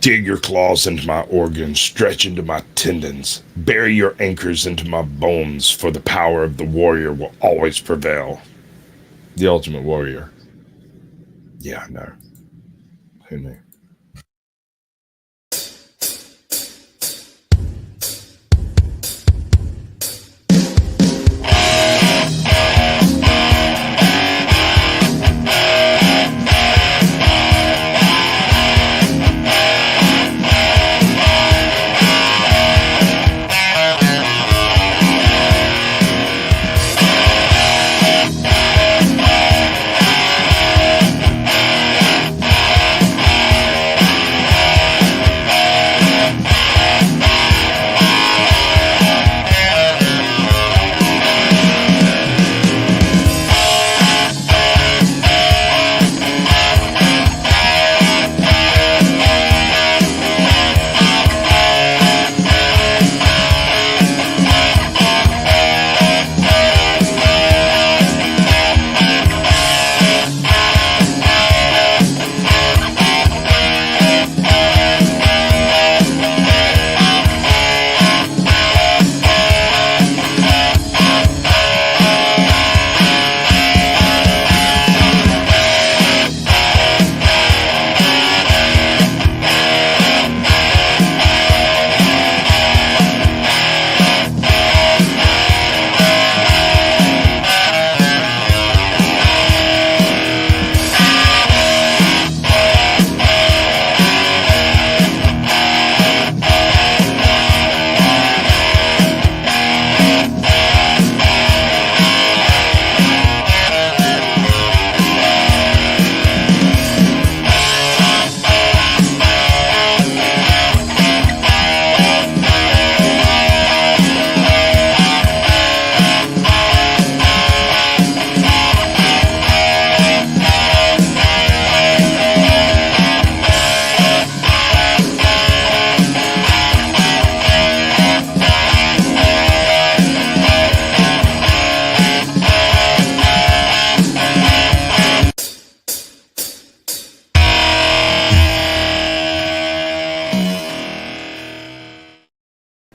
Dig your claws into my organs, stretch into my tendons, bury your anchors into my bones, for the power of the warrior will always prevail. The Ultimate Warrior. Yeah, no. Who knew?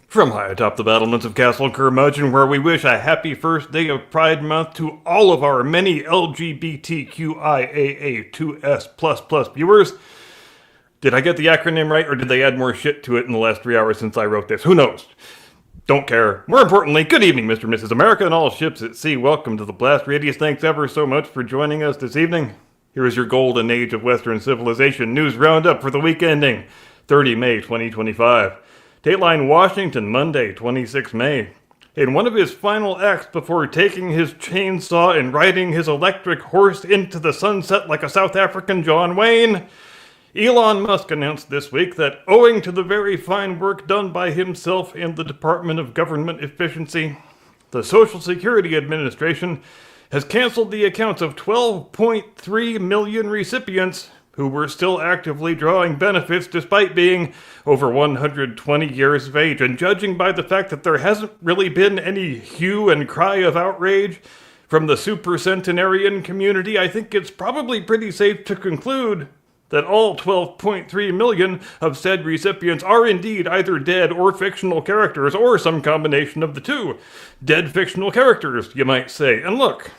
From high atop the battlements of Castle Curmudgeon, where we wish a happy first day of Pride Month to all of our many LGBTQIAA2S++ viewers. Did I get the acronym right, or did they add more shit to it in the last 3 hours since I wrote this? Who knows? Don't care. More importantly, good evening, Mr. and Mrs. America and all ships at sea. Welcome to the Blast Radius. Thanks ever so much for joining us this evening. Here is your golden age of Western civilization news roundup for the week ending 30 May 2025. Dateline Washington, Monday, 26 May. In one of his final acts before taking his chainsaw and riding his electric horse into the sunset like a South African John Wayne, Elon Musk announced this week that owing to the very fine work done by himself and the Department of Government Efficiency, the Social Security Administration has canceled the accounts of 12.3 million recipients who were still actively drawing benefits despite being over 120 years of age. And judging by the fact that there hasn't really been any hue and cry of outrage from the supercentenarian community, I think it's probably pretty safe to conclude that all 12.3 million of said recipients are indeed either dead or fictional characters, or some combination of the two. Dead fictional characters, you might say. And look,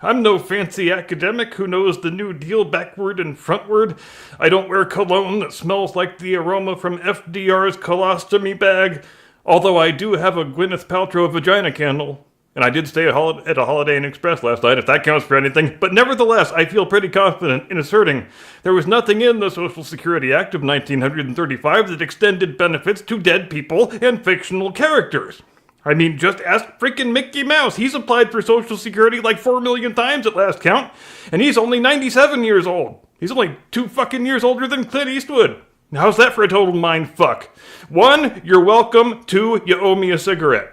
I'm no fancy academic who knows the New Deal backward and frontward. I don't wear cologne that smells like the aroma from FDR's colostomy bag, although I do have a Gwyneth Paltrow vagina candle. And I did stay at a Holiday Inn Express last night, if that counts for anything. But nevertheless, I feel pretty confident in asserting there was nothing in the Social Security Act of 1935 that extended benefits to dead people and fictional characters. I mean, just ask freaking Mickey Mouse. He's applied for Social Security like 4 million times at last count, and he's only 97 years old. He's only 2 fucking years older than Clint Eastwood. How's that for a total mind fuck? 1, you're welcome. 2, you owe me a cigarette.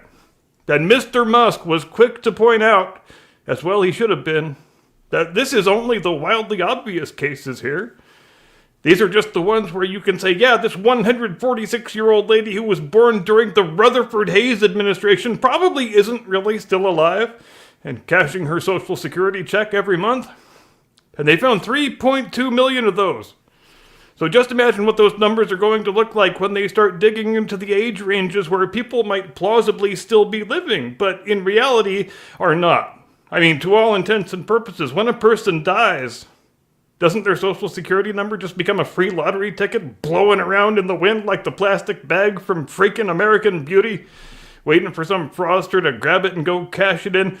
Then Mr. Musk was quick to point out, as well he should have been, that this is only the wildly obvious cases here. These are just the ones where you can say, yeah, this 146-year-old lady who was born during the Rutherford Hayes administration probably isn't really still alive and cashing her Social Security check every month. And they found 3.2 million of those. So just imagine what those numbers are going to look like when they start digging into the age ranges where people might plausibly still be living, but in reality are not. I mean, to all intents and purposes, when a person dies, doesn't their social security number just become a free lottery ticket blowing around in the wind like the plastic bag from freaking American Beauty, waiting for some fraudster to grab it and go cash it in?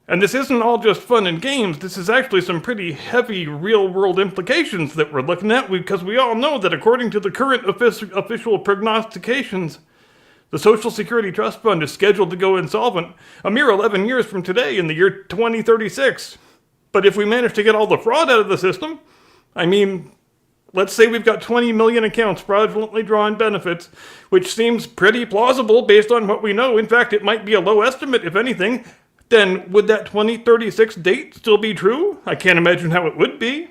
And this isn't all just fun and games. This is actually some pretty heavy real-world implications that we're looking at, because we all know that according to the current official prognostications, the Social Security Trust Fund is scheduled to go insolvent a mere 11 years from today in the year 2036. But if we manage to get all the fraud out of the system, I mean, let's say we've got 20 million accounts fraudulently drawing benefits, which seems pretty plausible based on what we know. In fact, it might be a low estimate, if anything. Then would that 2036 date still be true? I can't imagine how it would be.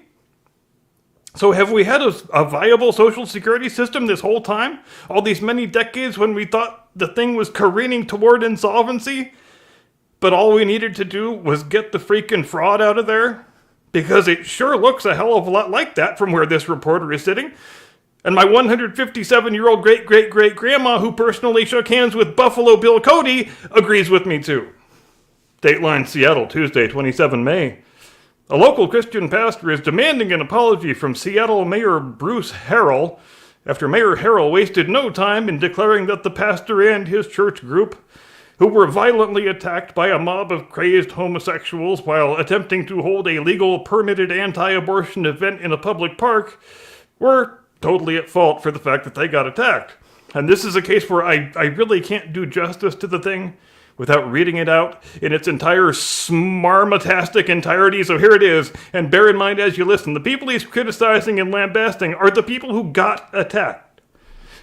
So have we had a viable social security system this whole time? All these many decades when we thought the thing was careening toward insolvency? But all we needed to do was get the freaking fraud out of there? Because it sure looks a hell of a lot like that from where this reporter is sitting. And my 157-year-old great-great-great-grandma who personally shook hands with Buffalo Bill Cody agrees with me too. Dateline Seattle, Tuesday, 27 May. A local Christian pastor is demanding an apology from Seattle Mayor Bruce Harrell after Mayor Harrell wasted no time in declaring that the pastor and his church group, who were violently attacked by a mob of crazed homosexuals while attempting to hold a legal permitted anti-abortion event in a public park, were totally at fault for the fact that they got attacked. And this is a case where I really can't do justice to the thing without reading it out in its entire smarmatastic entirety. So here it is, and bear in mind as you listen, the people he's criticizing and lambasting are the people who got attacked.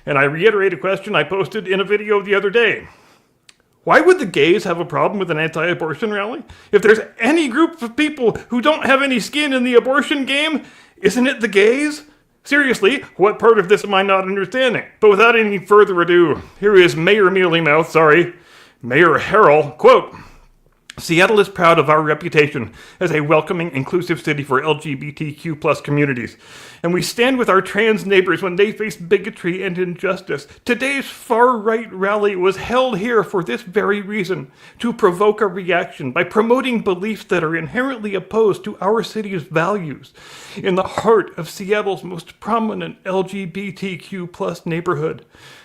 And I reiterate a question I posted in a video the other day. Why would the gays have a problem with an anti-abortion rally? If there's any group of people who don't have any skin in the abortion game, isn't it the gays? Seriously, what part of this am I not understanding? But without any further ado, here is Mayor Mayor Harrell, quote, "Seattle is proud of our reputation as a welcoming, inclusive city for LGBTQ plus communities, and we stand with our trans neighbors when they face bigotry and injustice. Today's far-right rally was held here for this very reason, to provoke a reaction by promoting beliefs that are inherently opposed to our city's values in the heart of Seattle's most prominent LGBTQ plus neighborhood.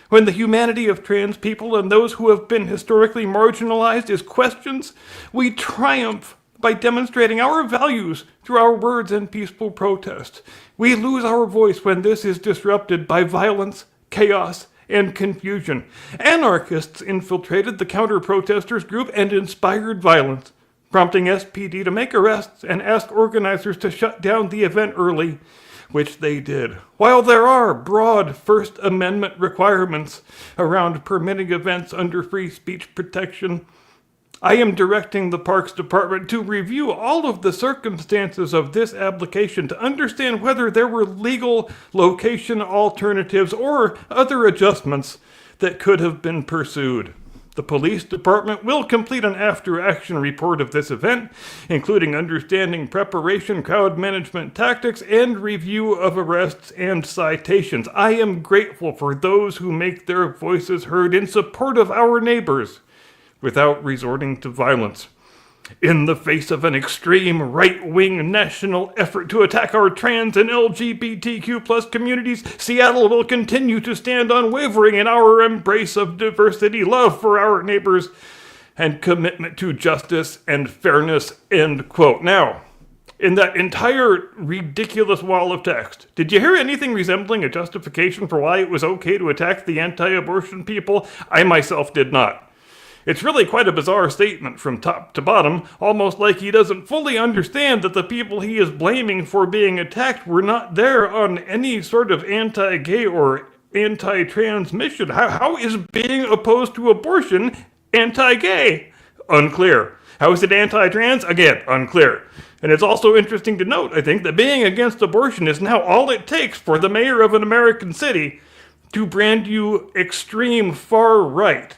When the humanity of trans people and those who have been historically marginalized is questioned, we triumph by demonstrating our values through our words and peaceful protest. We lose our voice when this is disrupted by violence, chaos, and confusion. Anarchists infiltrated the counter-protesters group and inspired violence, prompting SPD to make arrests and ask organizers to shut down the event early, which they did. While there are broad First Amendment requirements around permitting events under free speech protection, I am directing the Parks Department to review all of the circumstances of this application to understand whether there were legal location alternatives or other adjustments that could have been pursued. The police department will complete an after-action report of this event, including understanding preparation, crowd management tactics, and review of arrests and citations. I am grateful for those who make their voices heard in support of our neighbors without resorting to violence. In the face of an extreme right-wing national effort to attack our trans and LGBTQ plus communities, Seattle will continue to stand unwavering in our embrace of diversity, love for our neighbors, and commitment to justice and fairness," end quote. Now, in that entire ridiculous wall of text, did you hear anything resembling a justification for why it was okay to attack the anti-abortion people? I myself did not. It's really quite a bizarre statement from top to bottom, almost like he doesn't fully understand that the people he is blaming for being attacked were not there on any sort of anti-gay or anti-trans mission. How is being opposed to abortion anti-gay? Unclear. How is it anti-trans? Again, unclear. And it's also interesting to note, I think, that being against abortion is now all it takes for the mayor of an American city to brand you extreme far right.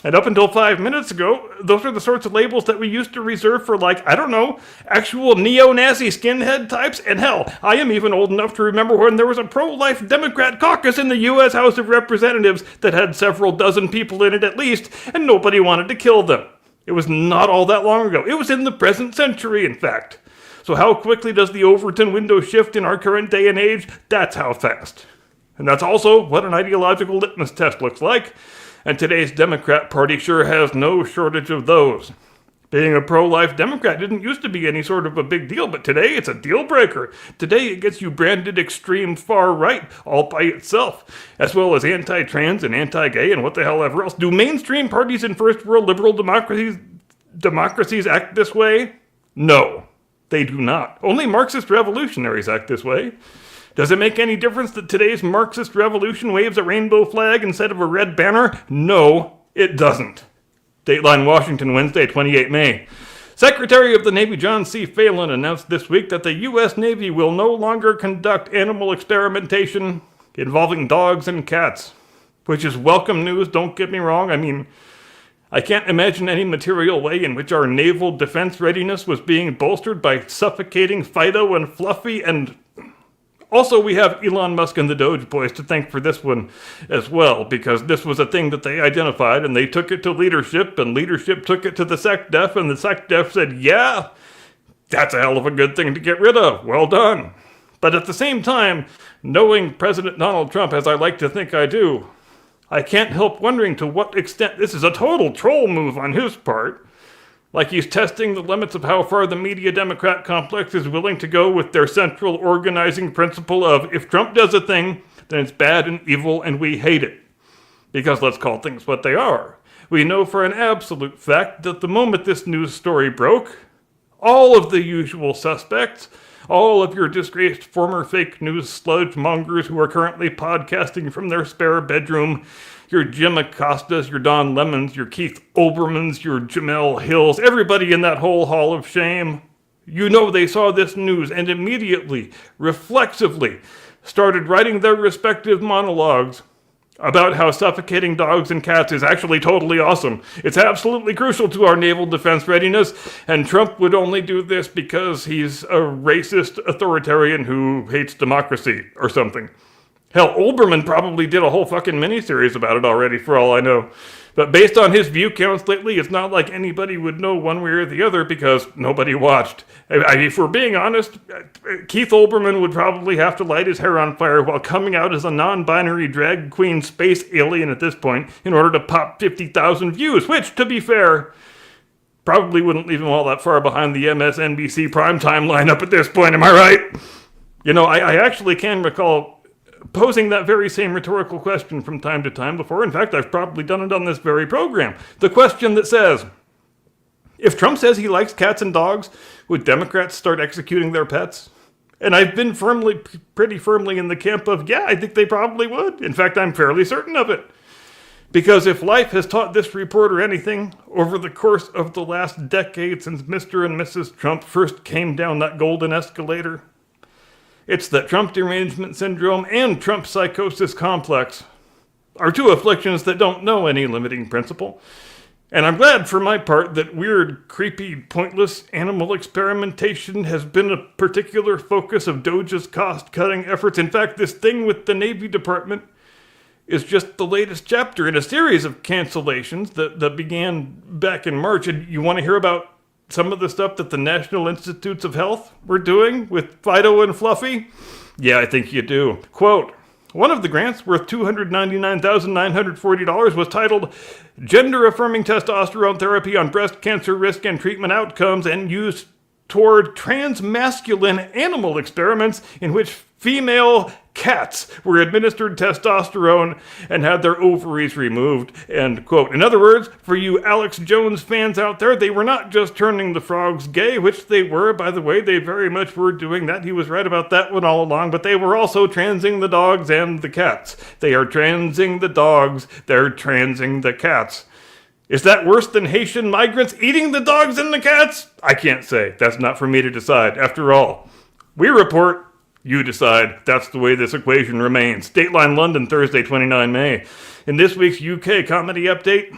And up until 5 minutes ago, those are the sorts of labels that we used to reserve for, like, I don't know, actual neo-Nazi skinhead types. And hell, I am even old enough to remember when there was a pro-life Democrat caucus in the U.S. House of Representatives that had several dozen people in it at least, and nobody wanted to kill them. It was not all that long ago. It was in the present century, in fact. So how quickly does the Overton window shift in our current day and age? That's how fast. And that's also what an ideological litmus test looks like. And today's Democrat Party sure has no shortage of those. Being a pro-life Democrat didn't used to be any sort of a big deal, but today it's a deal breaker. Today it gets you branded extreme far right all by itself, as well as anti-trans and anti-gay and what the hell ever else. Do mainstream parties in first world liberal democracies act this way? No, they do not. Only Marxist revolutionaries act this way. Does it make any difference that today's Marxist revolution waves a rainbow flag instead of a red banner? No, it doesn't. Dateline Washington, Wednesday, 28 May. Secretary of the Navy John C. Phelan announced this week that the U.S. Navy will no longer conduct animal experimentation involving dogs and cats, which is welcome news, don't get me wrong. I mean, I can't imagine any material way in which our naval defense readiness was being bolstered by suffocating Fido and Fluffy. And also, we have Elon Musk and the Doge Boys to thank for this one as well, because this was a thing that they identified, and they took it to leadership, and leadership took it to the SecDef, and the SecDef said, yeah, that's a hell of a good thing to get rid of. Well done. But at the same time, knowing President Donald Trump, as I like to think I do, I can't help wondering to what extent this is a total troll move on his part. Like he's testing the limits of how far the media Democrat complex is willing to go with their central organizing principle of, if Trump does a thing, then it's bad and evil and we hate it. Because let's call things what they are. We know for an absolute fact that the moment this news story broke, all of the usual suspects, all of your disgraced former fake news sludge mongers who are currently podcasting from their spare bedroom, your Jim Acostas, your Don Lemons, your Keith Olbermanns, your Jamel Hills, everybody in that whole hall of shame, you know they saw this news and immediately, reflexively, started writing their respective monologues about how suffocating dogs and cats is actually totally awesome. It's absolutely crucial to our naval defense readiness, and Trump would only do this because he's a racist authoritarian who hates democracy or something. Hell, Olbermann probably did a whole fucking miniseries about it already, for all I know. But based on his view counts lately, it's not like anybody would know one way or the other because nobody watched. If we're being honest, Keith Olbermann would probably have to light his hair on fire while coming out as a non-binary drag queen space alien at this point in order to pop 50,000 views, which, to be fair, probably wouldn't leave him all that far behind the MSNBC primetime lineup at this point, am I right? You know, I actually can recall posing that very same rhetorical question from time to time before. In fact, I've probably done it on this very program. The question that says, if Trump says he likes cats and dogs, would Democrats start executing their pets? And I've been pretty firmly in the camp of, yeah, I think they probably would. In fact, I'm fairly certain of it. Because if life has taught this reporter anything over the course of the last decade since Mr. and Mrs. Trump first came down that golden escalator, it's that Trump derangement syndrome and Trump psychosis complex are two afflictions that don't know any limiting principle. And I'm glad for my part that weird, creepy, pointless animal experimentation has been a particular focus of Doge's cost-cutting efforts. In fact, this thing with the Navy Department is just the latest chapter in a series of cancellations that began back in March. And you want to hear about some of the stuff that the National Institutes of Health were doing with Fido and Fluffy? Yeah, I think you do. Quote, one of the grants, worth $299,940, was titled Gender-Affirming Testosterone Therapy on Breast Cancer Risk and Treatment Outcomes, and used toward transmasculine animal experiments in which female cats were administered testosterone and had their ovaries removed, end quote. In other words, for you Alex Jones fans out there, they were not just turning the frogs gay, which they were, by the way, they very much were doing that. He was right about that one all along, but they were also transing the dogs and the cats. They are transing the dogs, they're transing the cats. Is that worse than Haitian migrants eating the dogs and the cats? I can't say. That's not for me to decide. After all, we report, you decide. That's the way this equation remains. Dateline London, Thursday, 29 May. In this week's UK comedy update,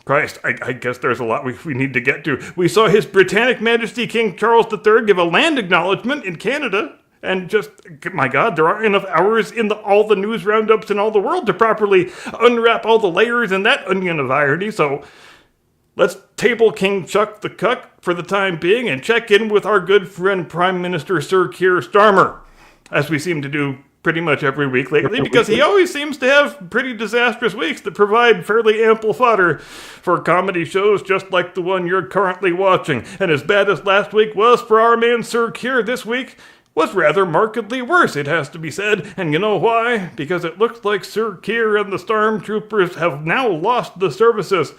Christ, I guess there's a lot we need to get to. We saw His Britannic Majesty King Charles III give a land acknowledgement in Canada, and just, my God, there aren't enough hours in all the news roundups in all the world to properly unwrap all the layers in that onion of irony, so let's table King Chuck the Cuck for the time being and check in with our good friend Prime Minister Sir Keir Starmer, as we seem to do pretty much every week lately, because he always seems to have pretty disastrous weeks that provide fairly ample fodder for comedy shows just like the one you're currently watching. And as bad as last week was for our man Sir Keir, this week was rather markedly worse, it has to be said. And you know why? Because it looks like Sir Keir and the stormtroopers have now lost the services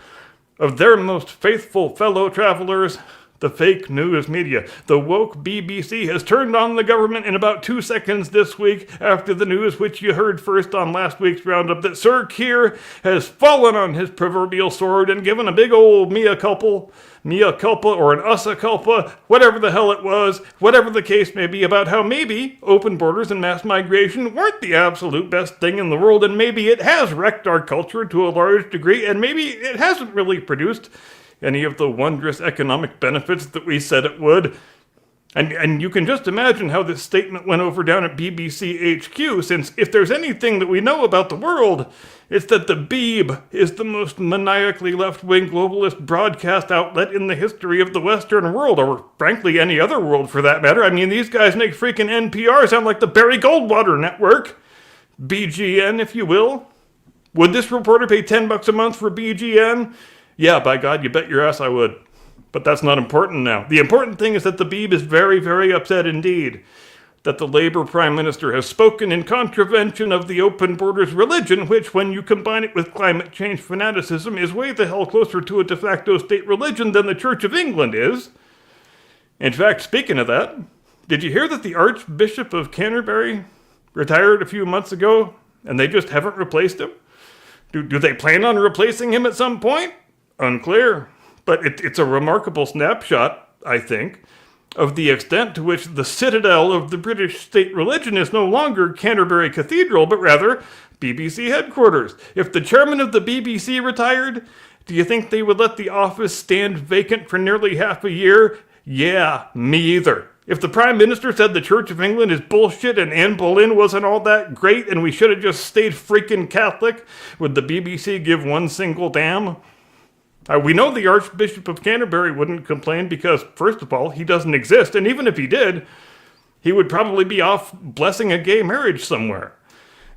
of their most faithful fellow travelers, the fake news media. The woke BBC has turned on the government in about 2 seconds this week after the news, which you heard first on last week's roundup, that Sir Keir has fallen on his proverbial sword and given a big old mea culpa, or an usa culpa, whatever the hell it was, whatever the case may be, about how maybe open borders and mass migration weren't the absolute best thing in the world, and maybe it has wrecked our culture to a large degree, and maybe it hasn't really produced any of the wondrous economic benefits that we said it would. And you can just imagine how this statement went over down at BBC HQ, since if there's anything that we know about the world, it's that the Beeb is the most maniacally left-wing globalist broadcast outlet in the history of the Western world, or frankly any other world for that matter. I mean, these guys make freaking NPR sound like the Barry Goldwater Network. BGN, if you will. Would this reporter pay $10 a month for BGN? Yeah, by God, you bet your ass I would. But that's not important now. The important thing is that the Beeb is very, very upset indeed that the Labour Prime Minister has spoken in contravention of the open borders religion, which, when you combine it with climate change fanaticism, is way the hell closer to a de facto state religion than the Church of England is. In fact, speaking of that, did you hear that the Archbishop of Canterbury retired a few months ago, and they just haven't replaced him? Do they plan on replacing him at some point? Unclear. But it's a remarkable snapshot, I think, of the extent to which the citadel of the British state religion is no longer Canterbury Cathedral, but rather BBC headquarters. If the chairman of the BBC retired, do you think they would let the office stand vacant for nearly half a year? Yeah, me either. If the Prime Minister said the Church of England is bullshit and Anne Boleyn wasn't all that great and we should have just stayed freaking Catholic, would the BBC give one single damn? We know the Archbishop of Canterbury wouldn't complain because, first of all, he doesn't exist, and even if he did, he would probably be off blessing a gay marriage somewhere.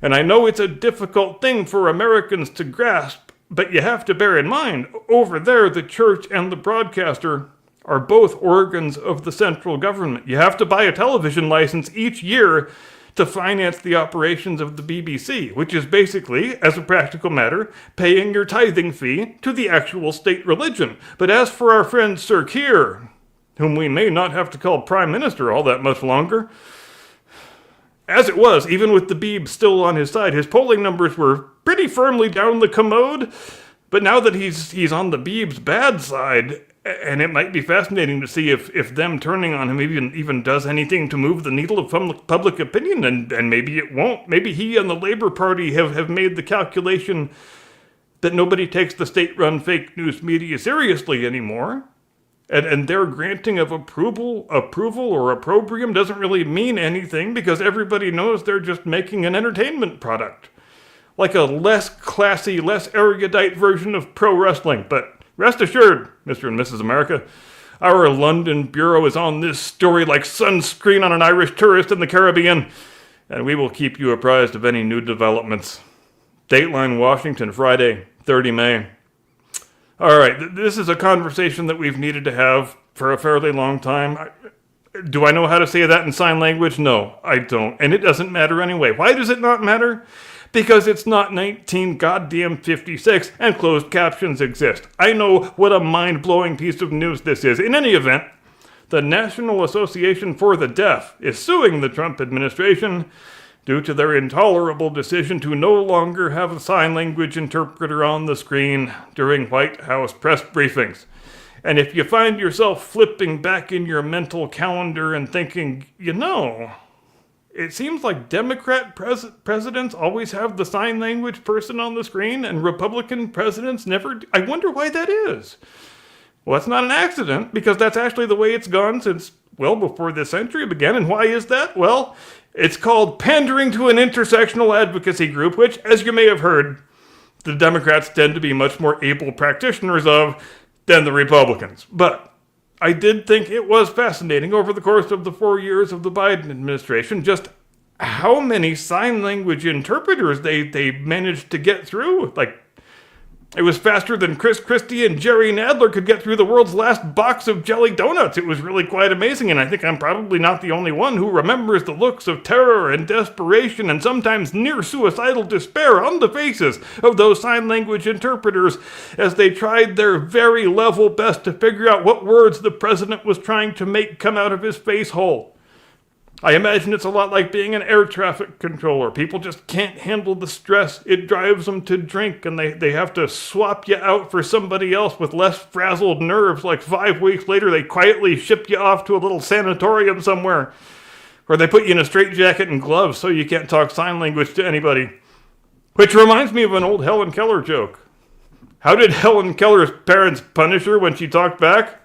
And I know it's a difficult thing for Americans to grasp, but you have to bear in mind, over there, the church and the broadcaster are both organs of the central government. You have to buy a television license each year to finance the operations of the BBC, which is basically, as a practical matter, paying your tithing fee to the actual state religion. But as for our friend Sir Keir, whom we may not have to call Prime Minister all that much longer, as it was, even with the Beeb still on his side, his polling numbers were pretty firmly down the commode, but now that he's on the Beeb's bad side, and it might be fascinating to see if them turning on him even does anything to move the needle of public opinion, and maybe it won't. Maybe he and the Labour Party have made the calculation that nobody takes the state-run fake news media seriously anymore, and their granting of approval or opprobrium doesn't really mean anything because everybody knows they're just making an entertainment product. Like a less classy, less erudite version of pro wrestling, but rest assured, Mr. and Mrs. America, our London bureau is on this story like sunscreen on an Irish tourist in the Caribbean, and we will keep you apprised of any new developments. Dateline Washington, Friday, 30 May. All right, this is a conversation that we've needed to have for a fairly long time. Do I know how to say that in sign language? No, I don't, and it doesn't matter anyway. Why does it not matter? Because it's not 1956 and closed captions exist. I know what a mind-blowing piece of news this is. In any event, the National Association for the Deaf is suing the Trump administration due to their intolerable decision to no longer have a sign language interpreter on the screen during White House press briefings. And if you find yourself flipping back in your mental calendar and thinking, it seems like Democrat presidents always have the sign language person on the screen, and Republican presidents never. I wonder why that is. Well, that's not an accident, because that's actually the way it's gone since well before this century began. And why is that? Well, it's called pandering to an intersectional advocacy group, which, as you may have heard, the Democrats tend to be much more able practitioners of than the Republicans. But I did think it was fascinating over the course of the 4 years of the Biden administration just how many sign language interpreters they managed to get through. Like, it was faster than Chris Christie and Jerry Nadler could get through the world's last box of jelly donuts. It was really quite amazing, and I think I'm probably not the only one who remembers the looks of terror and desperation and sometimes near suicidal despair on the faces of those sign language interpreters as they tried their very level best to figure out what words the president was trying to make come out of his face hole. I imagine it's a lot like being an air traffic controller. People just can't handle the stress. It drives them to drink, and they have to swap you out for somebody else with less frazzled nerves. Like 5 weeks later, they quietly ship you off to a little sanatorium somewhere, where they put you in a straitjacket and gloves so you can't talk sign language to anybody. Which reminds me of an old Helen Keller joke. How did Helen Keller's parents punish her when she talked back?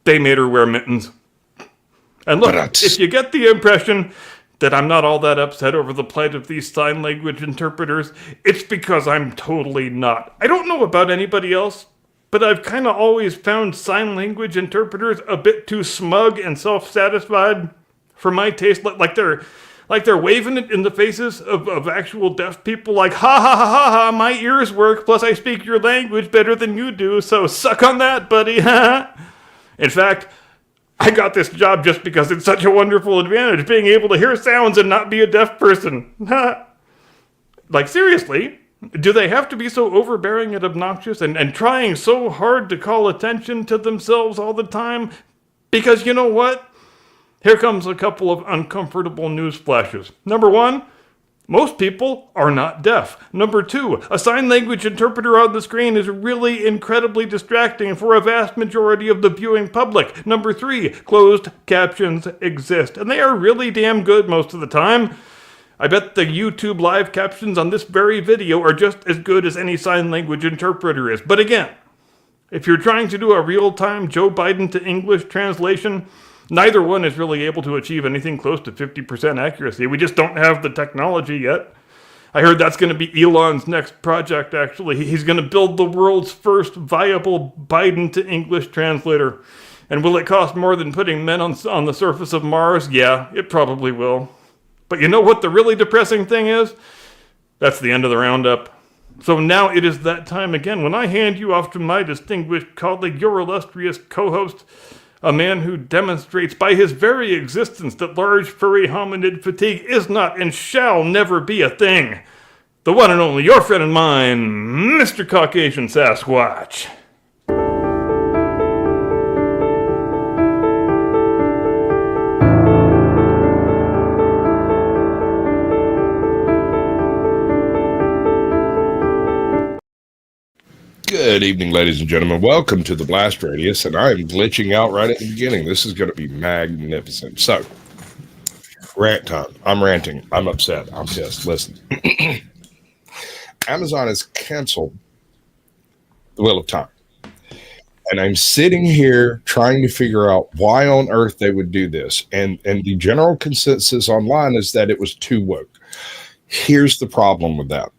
They made her wear mittens. And look, if you get the impression that I'm not all that upset over the plight of these sign language interpreters, it's because I'm totally not. I don't know about anybody else, but I've kind of always found sign language interpreters a bit too smug and self-satisfied for my taste. Like they're waving it in the faces of actual deaf people, like, ha ha ha ha ha, my ears work, plus I speak your language better than you do, so suck on that, buddy. In fact, I got this job just because it's such a wonderful advantage, being able to hear sounds and not be a deaf person. Like, seriously, do they have to be so overbearing and obnoxious and trying so hard to call attention to themselves all the time? Because you know what? Here comes a couple of uncomfortable news flashes. Number one, most people are not deaf. Number two, a sign language interpreter on the screen is really incredibly distracting for a vast majority of the viewing public. Number three, closed captions exist, and they are really damn good most of the time. I bet the YouTube live captions on this very video are just as good as any sign language interpreter is. But again, if you're trying to do a real-time Joe Biden to English translation, neither one is really able to achieve anything close to 50% accuracy. We just don't have the technology yet. I heard that's going to be Elon's next project, actually. He's going to build the world's first viable Biden to English translator. And will it cost more than putting men on the surface of Mars? Yeah, it probably will. But you know what the really depressing thing is? That's the end of the roundup. So now it is that time again when I hand you off to my distinguished colleague, your illustrious co-host, a man who demonstrates by his very existence that large furry hominid fatigue is not and shall never be a thing. The one and only, your friend and mine, Mr. Caucasian Sasquatch. Good evening, ladies and gentlemen. Welcome to the Blast Radius, and I am glitching out right at the beginning. This is going to be magnificent. So, rant time. I'm ranting. I'm upset. I'm pissed. Listen. Amazon has canceled the Wheel of Time. And I'm sitting here trying to figure out why on earth they would do this. And the general consensus online is that it was too woke. Here's the problem with that.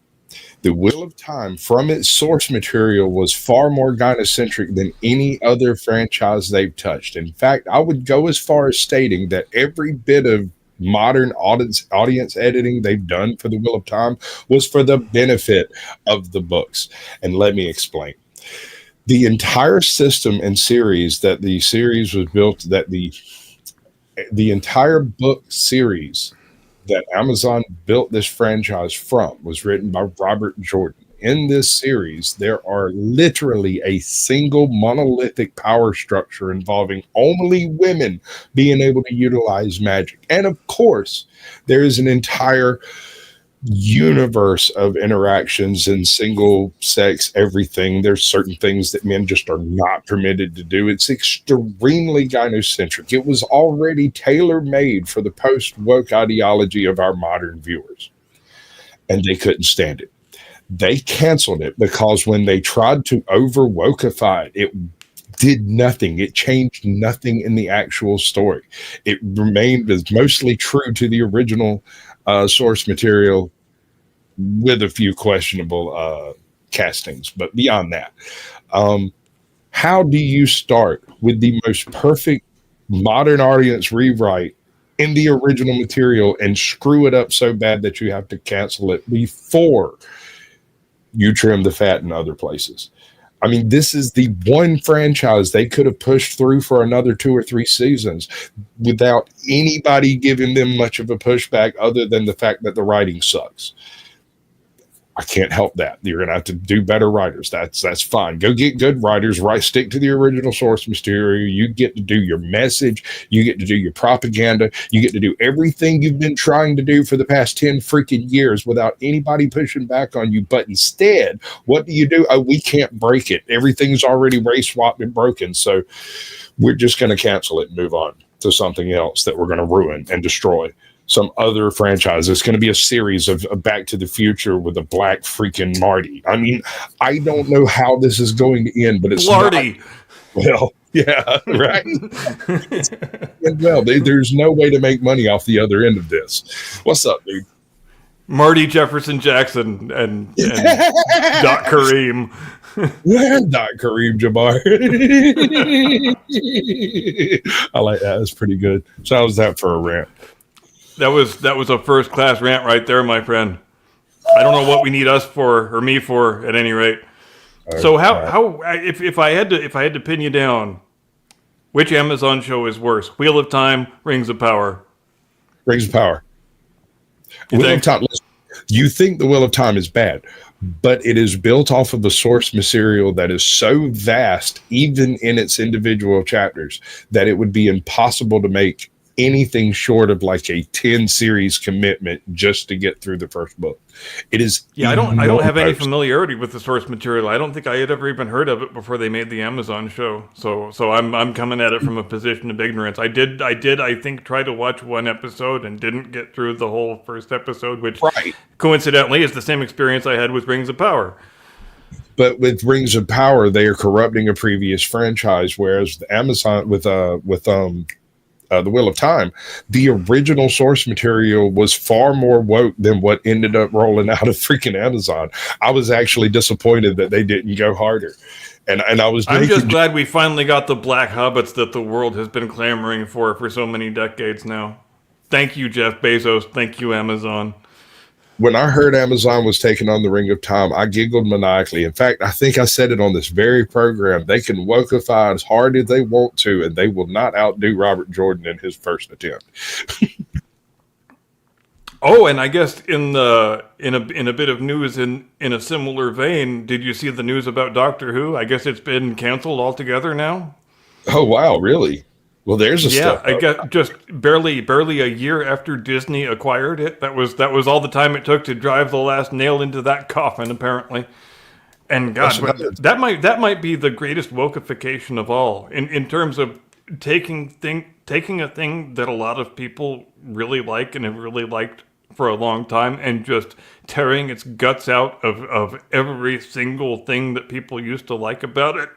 The Wheel of Time, from its source material, was far more gynocentric than any other franchise they've touched. In fact, I would go as far as stating that every bit of modern audience editing they've done for the Wheel of Time was for the benefit of the books. And let me explain. The entire system and series that the series was built, that the entire book series that Amazon built this franchise from was written by Robert Jordan. In this series, there are literally a single monolithic power structure involving only women being able to utilize magic. And of course, there is an entire universe of interactions and single sex everything. There's certain things that men just are not permitted to do. It's extremely gynocentric. It was already tailor made for the post woke ideology of our modern viewers, and they couldn't stand it. They canceled it because when they tried to over wokeify it, it did nothing. It changed nothing in the actual story. It remained as mostly true to the original source material, with a few questionable castings. But beyond that, how do you start with the most perfect modern audience rewrite in the original material and screw it up so bad that you have to cancel it before you trim the fat in other places? I mean, this is the one franchise they could have pushed through for another 2 or 3 seasons without anybody giving them much of a pushback other than the fact that the writing sucks. I can't help that. You're going to have to do better writers. That's fine. Go get good writers, stick to the original source material. You get to do your message. You get to do your propaganda. You get to do everything you've been trying to do for the past 10 freaking years without anybody pushing back on you. But instead, what do? Oh, we can't break it. Everything's already race swapped and broken. So we're just going to cancel it and move on to something else that we're going to ruin and destroy. Some other franchise. It's going to be a series of Back to the Future with a black freaking Marty. I mean, I don't know how this is going to end, but it's Lardy. Well, yeah, right. Well, there's no way to make money off the other end of this. What's up, dude? Marty Jefferson Jackson and Doc Kareem. Doc Kareem Jabbar. I like that. That's pretty good. So how was that for a rant? That was a first class rant right there, my friend. I don't know what we need us for or me for at any rate. So how if I had to pin you down, which Amazon show is worse? Wheel of Time, Rings of Power. Rings of Power. Wheel of Time. Listen, you think the Wheel of Time is bad, but it is built off of a source material that is so vast, even in its individual chapters, that it would be impossible to make anything short of like a 10 series commitment just to get through the first book. It is. Yeah, I don't have any familiarity with the source material. I don't think I had ever even heard of it before they made the Amazon show. So I'm coming at it from a position of ignorance. I think try to watch one episode and didn't get through the whole first episode, which coincidentally is the same experience I had with Rings of Power. But with Rings of Power, they are corrupting a previous franchise, whereas the Amazon with the Wheel of Time, the original source material was far more woke than what ended up rolling out of freaking Amazon. I was actually disappointed that they didn't go harder. And I'm just glad we finally got the black hobbits that the world has been clamoring for so many decades now. Thank you, Jeff Bezos. Thank you, Amazon. When I heard Amazon was taking on the Ring of Time, I giggled maniacally. In fact, I think I said it on this very program. They can wokeify as hard as they want to, and they will not outdo Robert Jordan in his first attempt. Oh, and I guess in a bit of news in a similar vein, did you see the news about Doctor Who? I guess it's been canceled altogether now. Oh wow, really? Well, there's a step. I guess just barely a year after Disney acquired it. That was all the time it took to drive the last nail into that coffin, apparently. And God, that might be the greatest wokeification of all in terms of taking a thing that a lot of people really like and have really liked for a long time and just tearing its guts out of every single thing that people used to like about it.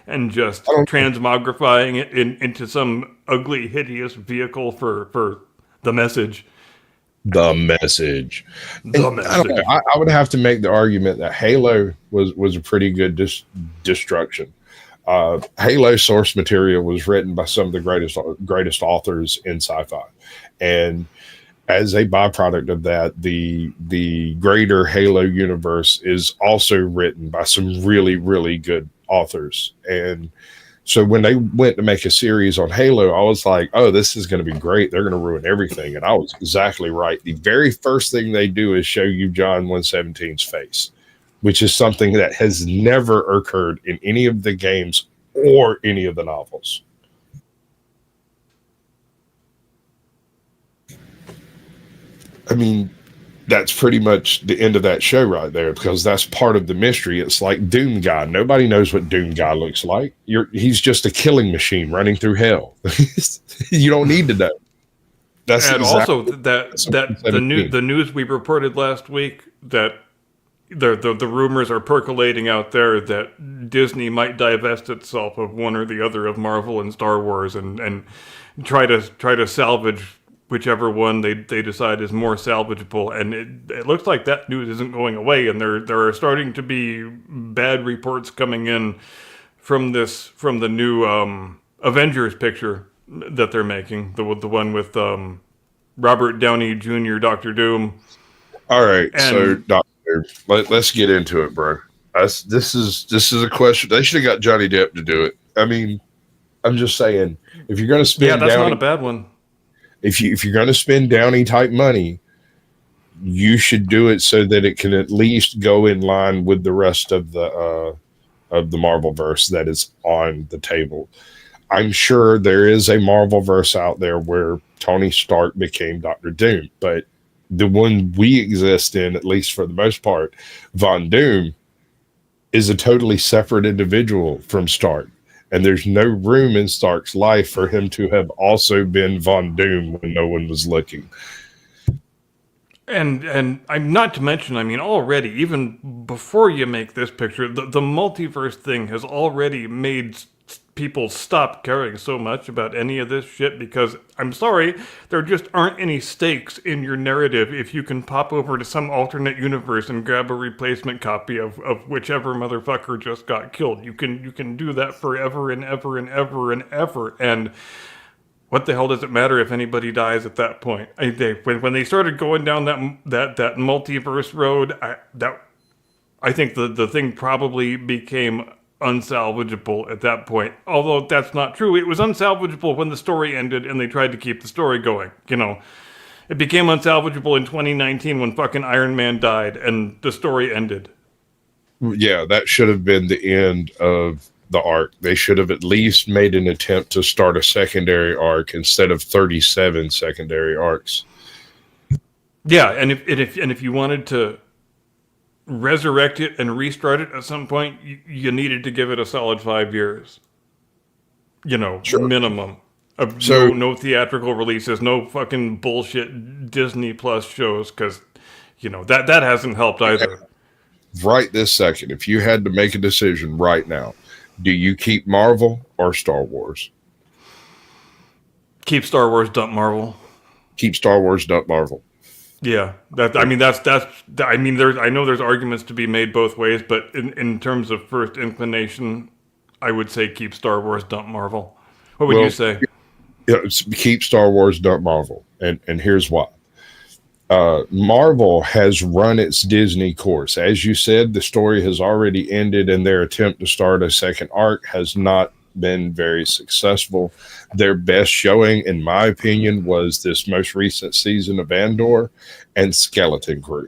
And just transmogrifying it into some ugly, hideous vehicle for the message. The message. I would have to make the argument that Halo was a pretty good destruction. Halo source material was written by some of the greatest authors in sci-fi, and as a byproduct of that, the greater Halo universe is also written by some really, really good authors. And so when they went to make a series on Halo, I was like, oh, this is going to be great. They're going to ruin everything. And I was exactly right. The very first thing they do is show you John 117's face, which is something that has never occurred in any of the games or any of the novels. I mean, that's pretty much the end of that show right there, because that's part of the mystery. It's like Doom Guy. Nobody knows what Doom Guy looks like. He's just a killing machine running through hell. You don't need to know. That's And exactly also that the news we reported last week, that the rumors are percolating out there that Disney might divest itself of one or the other of Marvel and Star Wars, and try to salvage whichever one they decide is more salvageable. And it looks like that news isn't going away, and there are starting to be bad reports coming in from the new Avengers picture that they're making, the one with Robert Downey Jr., Doctor Doom. All right, And so Doctor, let's get into it, bro. This is a question. They should have got Johnny Depp to do it. I mean, I'm just saying, if you're going to spend that's Downey, not a bad one. if you're going to spend Downey type money, you should do it so that it can at least go in line with the rest of the Marvel verse that is on the table. I'm sure there is a Marvel verse out there where Tony Stark became Doctor Doom, but the one we exist in, at least for the most part, Von Doom is a totally separate individual from Stark. And there's no room in Stark's life for him to have also been Von Doom when no one was looking. And I'm not to mention, I mean, already, even before you make this picture, the multiverse thing has already made people stop caring so much about any of this shit, because I'm sorry, there just aren't any stakes in your narrative if you can pop over to some alternate universe and grab a replacement copy of whichever motherfucker just got killed. You can do that forever and ever and ever and ever, and what the hell does it matter if anybody dies at that point? When they started going down that multiverse road, I think the thing probably became unsalvageable at that point. Although that's not true. It was unsalvageable when the story ended and they tried to keep the story going. You know, it became unsalvageable in 2019 when fucking Iron Man died and the story ended. Yeah, that should have been the end of the arc. They should have at least made an attempt to start a secondary arc instead of 37 secondary arcs. Yeah, and if you wanted to resurrect it and restart it at some point, you needed to give it a solid 5 years. You know, Sure. minimum. Of So- no theatrical releases, no fucking bullshit Disney Plus shows, because, you know, that hasn't helped either. Right this second, if you had to make a decision right now, do you keep Marvel or Star Wars? Keep Star Wars, dump Marvel. Keep Star Wars, dump Marvel. Yeah, I know there's arguments to be made both ways, but in terms of first inclination, I would say keep Star Wars, dump Marvel. What would you say? Keep Star Wars, dump Marvel. And here's why. Marvel has run its Disney course. As you said, the story has already ended, and their attempt to start a second arc has not been very successful. Their best showing, in my opinion, was this most recent season of Andor and Skeleton Crew,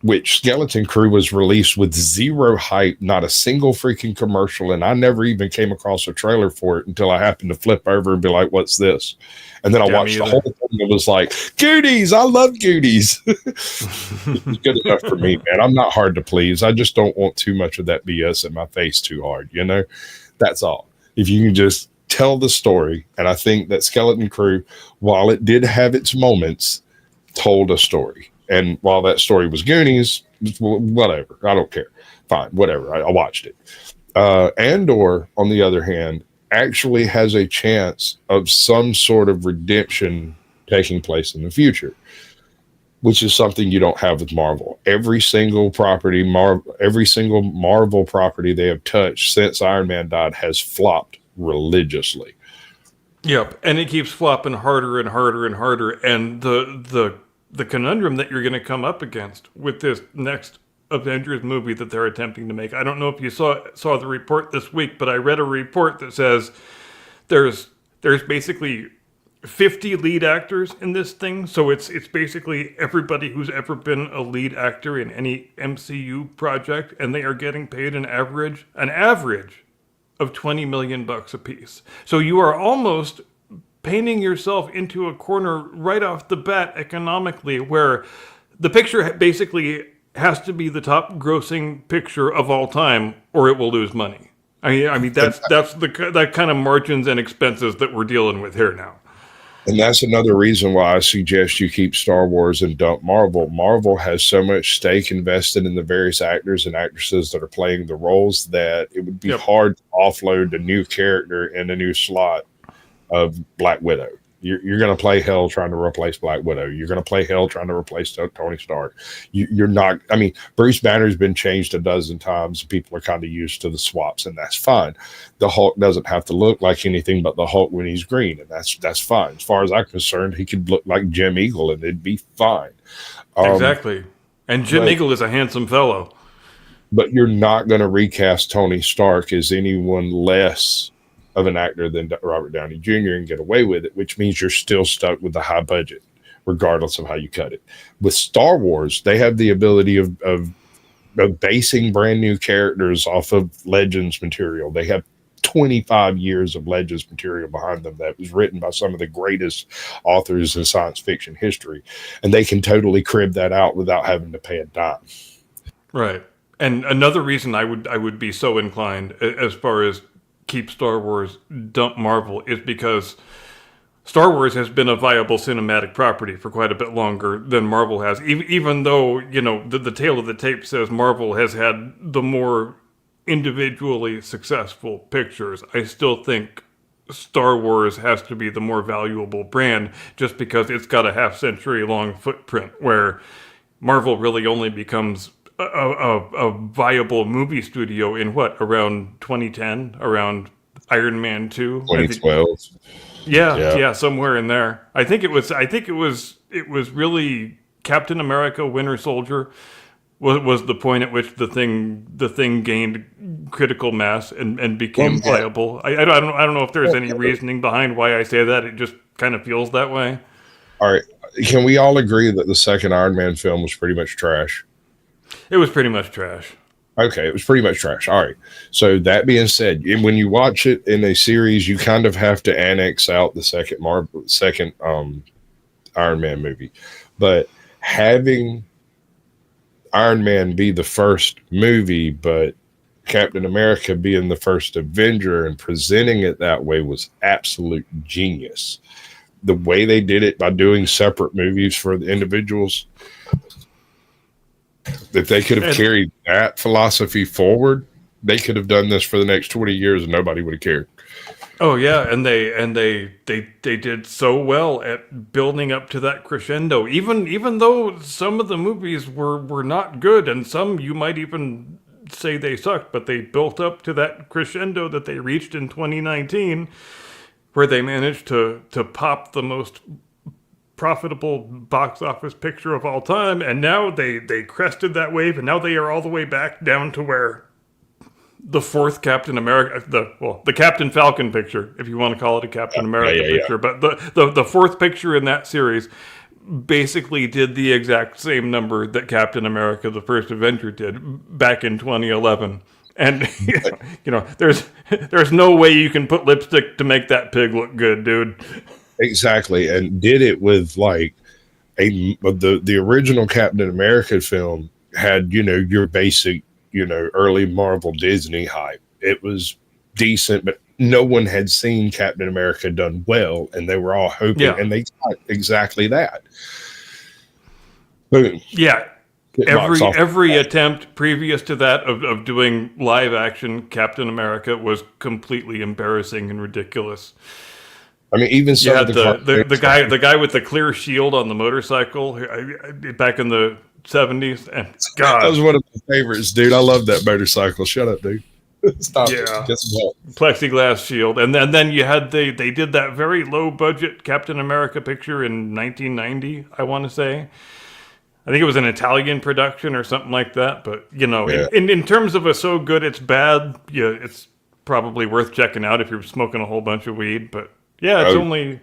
which Skeleton Crew was released with zero hype, not a single freaking commercial, and I never even came across a trailer for it until I happened to flip over and be like, what's this? And then I watched the whole thing and was like, Goonies, I love Goonies. It's good enough for me, man. I'm not hard to please. I just don't want too much of that BS in my face too hard, you know? That's all. If you can just tell the story, and I think that Skeleton Crew, while it did have its moments, told a story. And while that story was Goonies, whatever. I don't care. Fine, whatever. I watched it. Andor, on the other hand, actually has a chance of some sort of redemption taking place in the future, which is something you don't have with Marvel. Every single Marvel property they have touched since Iron Man died has flopped religiously. Yep, and it keeps flopping harder and harder and harder. And the conundrum that you're going to come up against with this next Avengers movie that they're attempting to make. I don't know if you saw the report this week, but I read a report that says there's basically 50 lead actors in this thing. So it's basically everybody who's ever been a lead actor in any MCU project, and they are getting paid an average of $20 million a piece. So you are almost painting yourself into a corner right off the bat economically, where the picture basically has to be the top grossing picture of all time, or it will lose money. I mean that's that kind of margins and expenses that we're dealing with here now. And that's another reason why I suggest you keep Star Wars and dump Marvel. Marvel has so much stake invested in the various actors and actresses that are playing the roles that it would be hard to offload a new character in a new slot of Black Widow. You're going to play hell trying to replace Black Widow. You're going to play hell trying to replace Tony Stark. You're not. I mean, Bruce Banner's been changed a dozen times. People are kind of used to the swaps, and that's fine. The Hulk doesn't have to look like anything but the Hulk when he's green, and that's fine. As far as I'm concerned, he could look like Jim Eagle, and it'd be fine. Exactly. And Jim Eagle is a handsome fellow. But you're not going to recast Tony Stark as anyone less of an actor than Robert Downey Jr. and get away with it, which means you're still stuck with the high budget, regardless of how you cut it. With Star Wars, they have the ability of basing brand new characters off of Legends material. They have 25 years of Legends material behind them that was written by some of the greatest authors in science fiction history, and they can totally crib that out without having to pay a dime. Right. And another reason I would be so inclined as far as keep Star Wars, dump Marvel, is because Star Wars has been a viable cinematic property for quite a bit longer than Marvel has. Even though, you know, the tail of the tape says Marvel has had the more individually successful pictures, I still think Star Wars has to be the more valuable brand just because it's got a half-century long footprint, where Marvel really only becomes a viable movie studio in around 2010, around Iron Man 2, 2012. Yeah, somewhere in there. I think it was really Captain America: Winter Soldier was the point at which the thing gained critical mass and became viable. I don't know if there's any reasoning behind why I say that. It just kind of feels that way. All right, can we all agree that the second Iron Man film was pretty much trash? It was pretty much trash. Okay, it was pretty much trash. All right. So that being said, when you watch it in a series, you kind of have to annex out the second Iron Man movie. But having Iron Man be the first movie, but Captain America being the first Avenger and presenting it that way was absolute genius. The way they did it by doing separate movies for the individuals, if they could have carried that philosophy forward, they could have done this for the next 20 years and nobody would have cared. Oh yeah, and they did so well at building up to that crescendo. Even though some of the movies were not good, and some you might even say they sucked, but they built up to that crescendo that they reached in 2019, where they managed to pop the most profitable box office picture of all time, and now they crested that wave, and now they are all the way back down to where the fourth Captain America, the Captain Falcon picture, if you want to call it a Captain America picture, but the fourth picture in that series basically did the exact same number that Captain America: The First Avenger did back in 2011. And you know, there's no way you can put lipstick to make that pig look good, dude. Exactly, and did it with like the original Captain America film had, you know, your basic, you know, early Marvel Disney hype. It was decent, but no one had seen Captain America done well, and they were all hoping, and they got exactly that. Boom. Yeah. Every attempt previous to that of doing live action Captain America was completely embarrassing and ridiculous. I mean, even so, the guy with the clear shield on the motorcycle back in the 70s, and God, that was one of my favorites, dude. I love that motorcycle. Shut up, dude. Stop. Yeah, plexiglass shield, and then you had they did that very low budget Captain America picture in 1990. I want to say. I think it was an Italian production or something like that. But, you know, in terms of a so good it's bad, it's probably worth checking out if you're smoking a whole bunch of weed. But yeah, it's only.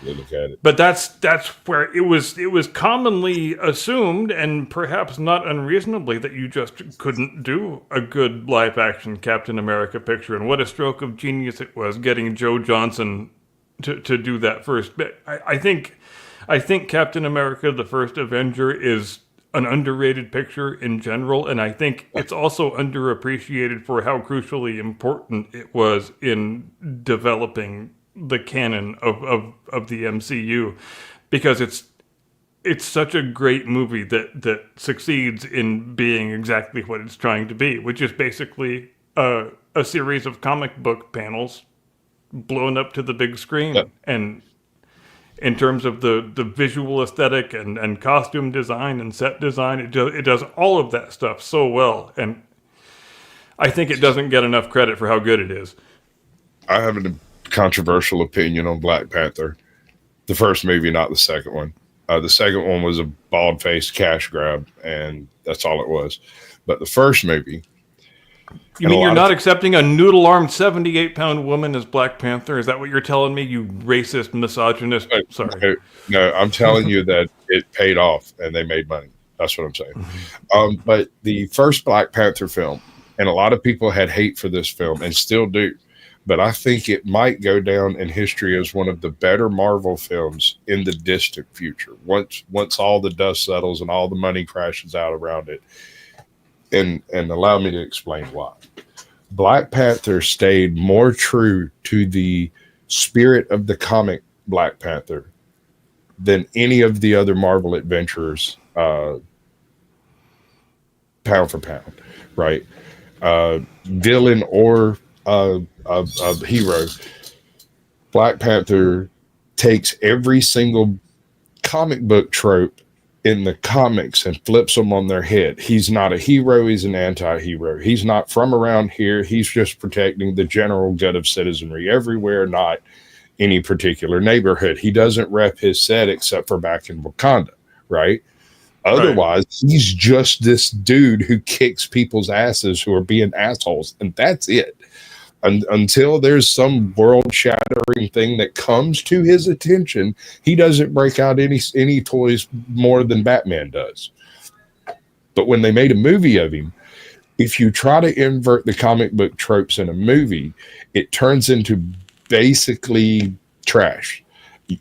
Look at it. But that's where it was commonly assumed, and perhaps not unreasonably, that you just couldn't do a good live action Captain America picture. And what a stroke of genius it was getting Joe Johnson to do that first bit. I think Captain America: The First Avenger is an underrated picture in general, and I think it's also underappreciated for how crucially important it was in developing the canon of the MCU, because it's such a great movie that succeeds in being exactly what it's trying to be, which is basically a series of comic book panels blown up to the big screen. Yep. And in terms of the visual aesthetic and costume design and set design, it does all of that stuff so well. And I think it doesn't get enough credit for how good it is. I have a controversial opinion on Black Panther. The first movie, not the second one. The second one was a bald-faced cash grab, and that's all it was. But the first movie... You mean you're not accepting a noodle-armed 78-pound woman as Black Panther? Is that what you're telling me, you racist, misogynist? Sorry. No, I'm telling you that it paid off, and they made money. That's what I'm saying. But the first Black Panther film, and a lot of people had hate for this film, and still do, but I think it might go down in history as one of the better Marvel films in the distant future. Once all the dust settles and all the money crashes out around it. And allow me to explain why. Black Panther stayed more true to the spirit of the comic Black Panther than any of the other Marvel adventurers, pound for pound, right? Villain or hero, Black Panther takes every single comic book trope in the comics and flips them on their head. He's not a hero, he's an anti-hero. He's not from around here, he's just protecting the general good of citizenry everywhere, not any particular neighborhood. He doesn't rep his set except for back in Wakanda, right? Otherwise, he's just this dude who kicks people's asses who are being assholes, and that's it. Until there's some world-shattering thing that comes to his attention, he doesn't break out any toys more than Batman does. But when they made a movie of him, if you try to invert the comic book tropes in a movie, it turns into basically trash.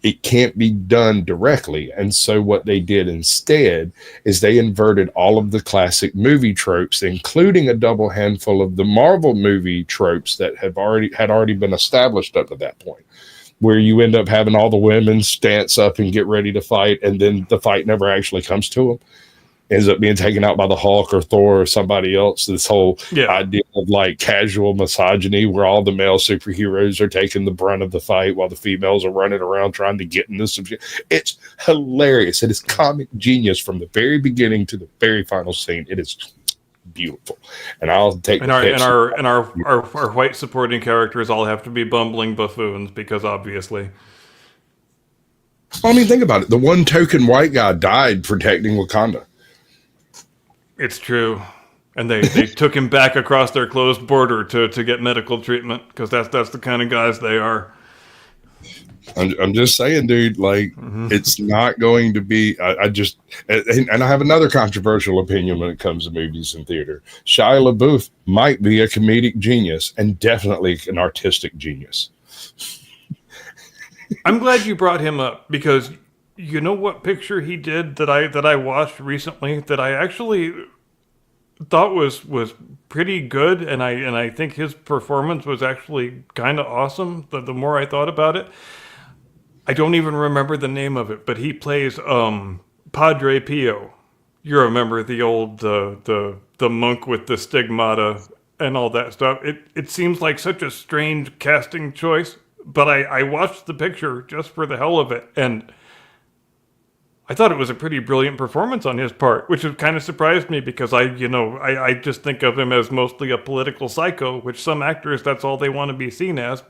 It can't be done directly. And so what they did instead is they inverted all of the classic movie tropes, including a double handful of the Marvel movie tropes that had already been established up to that point, where you end up having all the women stance up and get ready to fight, and then the fight never actually comes to them. Ends up being taken out by the Hulk or Thor or somebody else. This whole idea of like casual misogyny where all the male superheroes are taking the brunt of the fight while the females are running around trying to get in this. It's hilarious. It is comic genius from the very beginning to the very final scene. It is beautiful. And I'll take our white supporting characters all have to be bumbling buffoons because obviously. I mean, think about it. The one token white guy died protecting Wakanda. It's true. And they took him back across their closed border to get medical treatment because that's the kind of guys they are. I'm just saying, dude, like, it's not going to be, I have another controversial opinion when it comes to movies and theater. Shia LaBeouf might be a comedic genius and definitely an artistic genius. I'm glad you brought him up because you know what picture he did that I watched recently that I actually thought was pretty good, and I think his performance was actually kind of awesome. The more I thought about it, I don't even remember the name of it, but he plays Padre Pio. You remember the old the monk with the stigmata and all that stuff. It seems like such a strange casting choice, but I watched the picture just for the hell of it, and I thought it was a pretty brilliant performance on his part, which kind of surprised me because I just think of him as mostly a political psycho, which some actors, that's all they want to be seen as.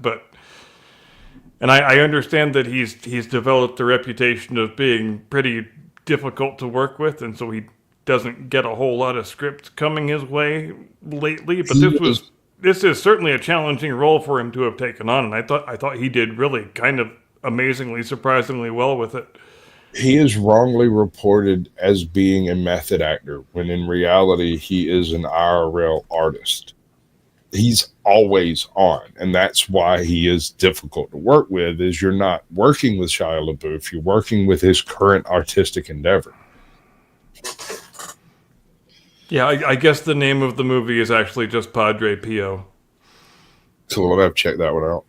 And I understand that he's developed a reputation of being pretty difficult to work with, and so he doesn't get a whole lot of scripts coming his way lately. But this is certainly a challenging role for him to have taken on, and I thought he did really kind of amazingly, surprisingly well with it. He is wrongly reported as being a method actor when in reality he is an IRL artist. he's always on, and that's why he is difficult to work with. Is you're not working with Shia LaBeouf, you're working with his current artistic endeavor. Yeah, I guess the name of the movie is actually just Padre Pio. Cool, I'll have to check that one out.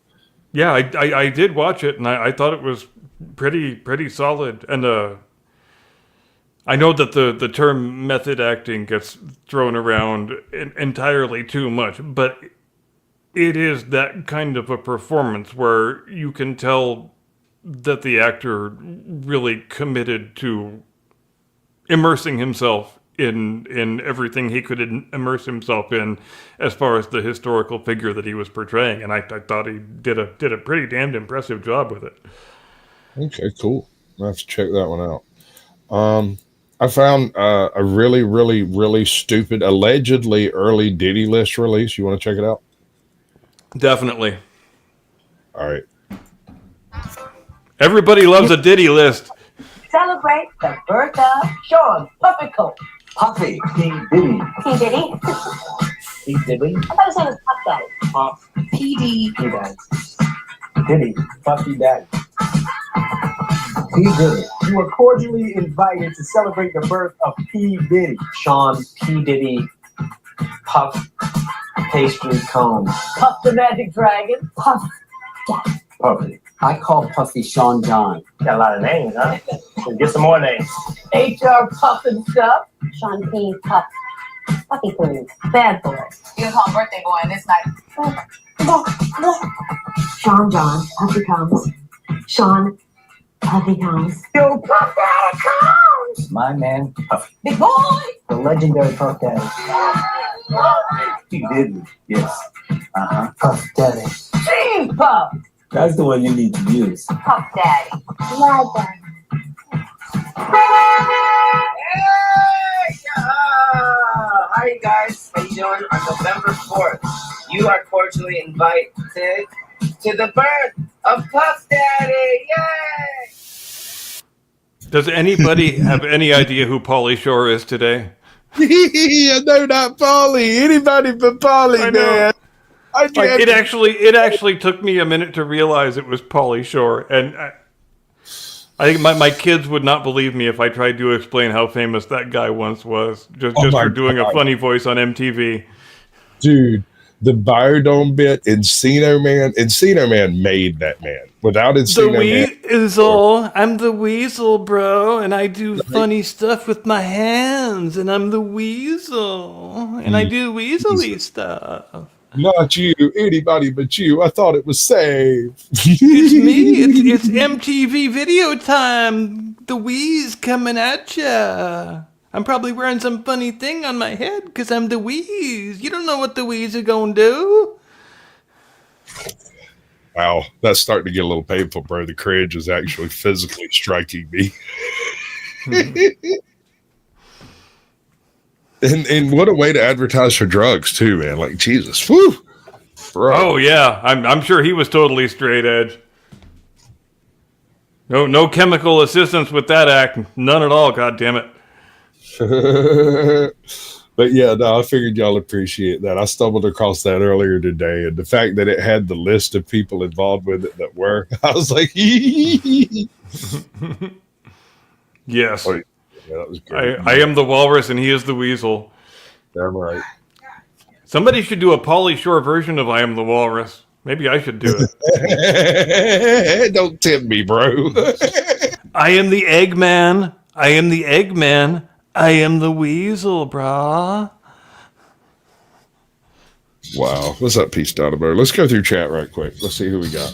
Yeah, I did watch it, and I thought it was pretty solid. And I know that the term method acting gets thrown around entirely too much, but it is that kind of a performance where you can tell that the actor really committed to immersing himself in everything he could immerse himself in as far as the historical figure that he was portraying. And I thought he did a pretty damned impressive job with it. Okay, cool. I'll have to check that one out. I found a really, really, really stupid, allegedly early Diddy List release. You want to check it out? Definitely. All right. Everybody loves a Diddy List. Celebrate the birth of Sean Puffy Coat. Puffy, P. Diddy. P. Diddy? P. Diddy? I thought his name was Puff Daddy. Puff. P.D. P. Daddy. Diddy. Puffy Daddy. P. Diddy. You are cordially invited to celebrate the birth of P. Diddy. Sean P. Diddy. Puff. Pastry cone. Puff the Magic Dragon. Puff Daddy. Puffy. I call Puffy Sean John. Got a lot of names, huh? Get some more names. H.R. Puff and Stuff. Sean P. Puff. Puffy Coon. Bad Boy. You're home birthday boy on this night. Sean John. Puffy comes. Sean. Puffy comes. Yo, Puff Daddy comes. My man, Puffy. Big boy. The legendary Puff Daddy. P. Diddy. Yes. Uh-huh. Puff Daddy. Steve Puff. That's the one you need to use. Puff Daddy. Hi guys, how you doing? On November 4th, you are cordially invited to the birth of Puff Daddy. Yay! Does anybody have any idea who Pauly Shore is today? No, not Polly. Anybody but Polly, I know. man. Like, it actually took me a minute to realize it was Pauly Shore, and I think my kids would not believe me if I tried to explain how famous that guy once was, just for doing a funny voice on MTV. Dude, the Biodome bit, Encino Man made that man. Without Encino Man, Weasel. I'm the Weasel, bro, and I do funny stuff with my hands, and I'm the Weasel, and I do weaselly stuff. not you, anybody but you. I thought it was safe. It's me. It's MTV video time. The Wheeze coming at ya. I'm probably wearing some funny thing on my head because I'm the Wheeze. You don't know what the Wheeze are gonna do. Wow, that's starting to get a little painful, bro. The cringe is actually physically striking me. And what a way to advertise for drugs too, man. Like, Jesus, whew, bro. Oh yeah, I'm sure he was totally straight edge. No chemical assistance with that act, none at all. God damn it. But yeah, no, I figured y'all appreciate that. I stumbled across that earlier today, and the fact that it had the list of people involved with it that were, I was like, Yes. Oh, yeah, that was great. I am the walrus and he is the weasel. Damn right. Somebody should do a Pauly Shore version of I Am the Walrus. Maybe I should do it. Don't tempt me, bro. I am the Eggman. I am the Eggman. I am the weasel, brah. Wow. What's up, Peace Donobo? Let's go through chat right quick. Let's see who we got.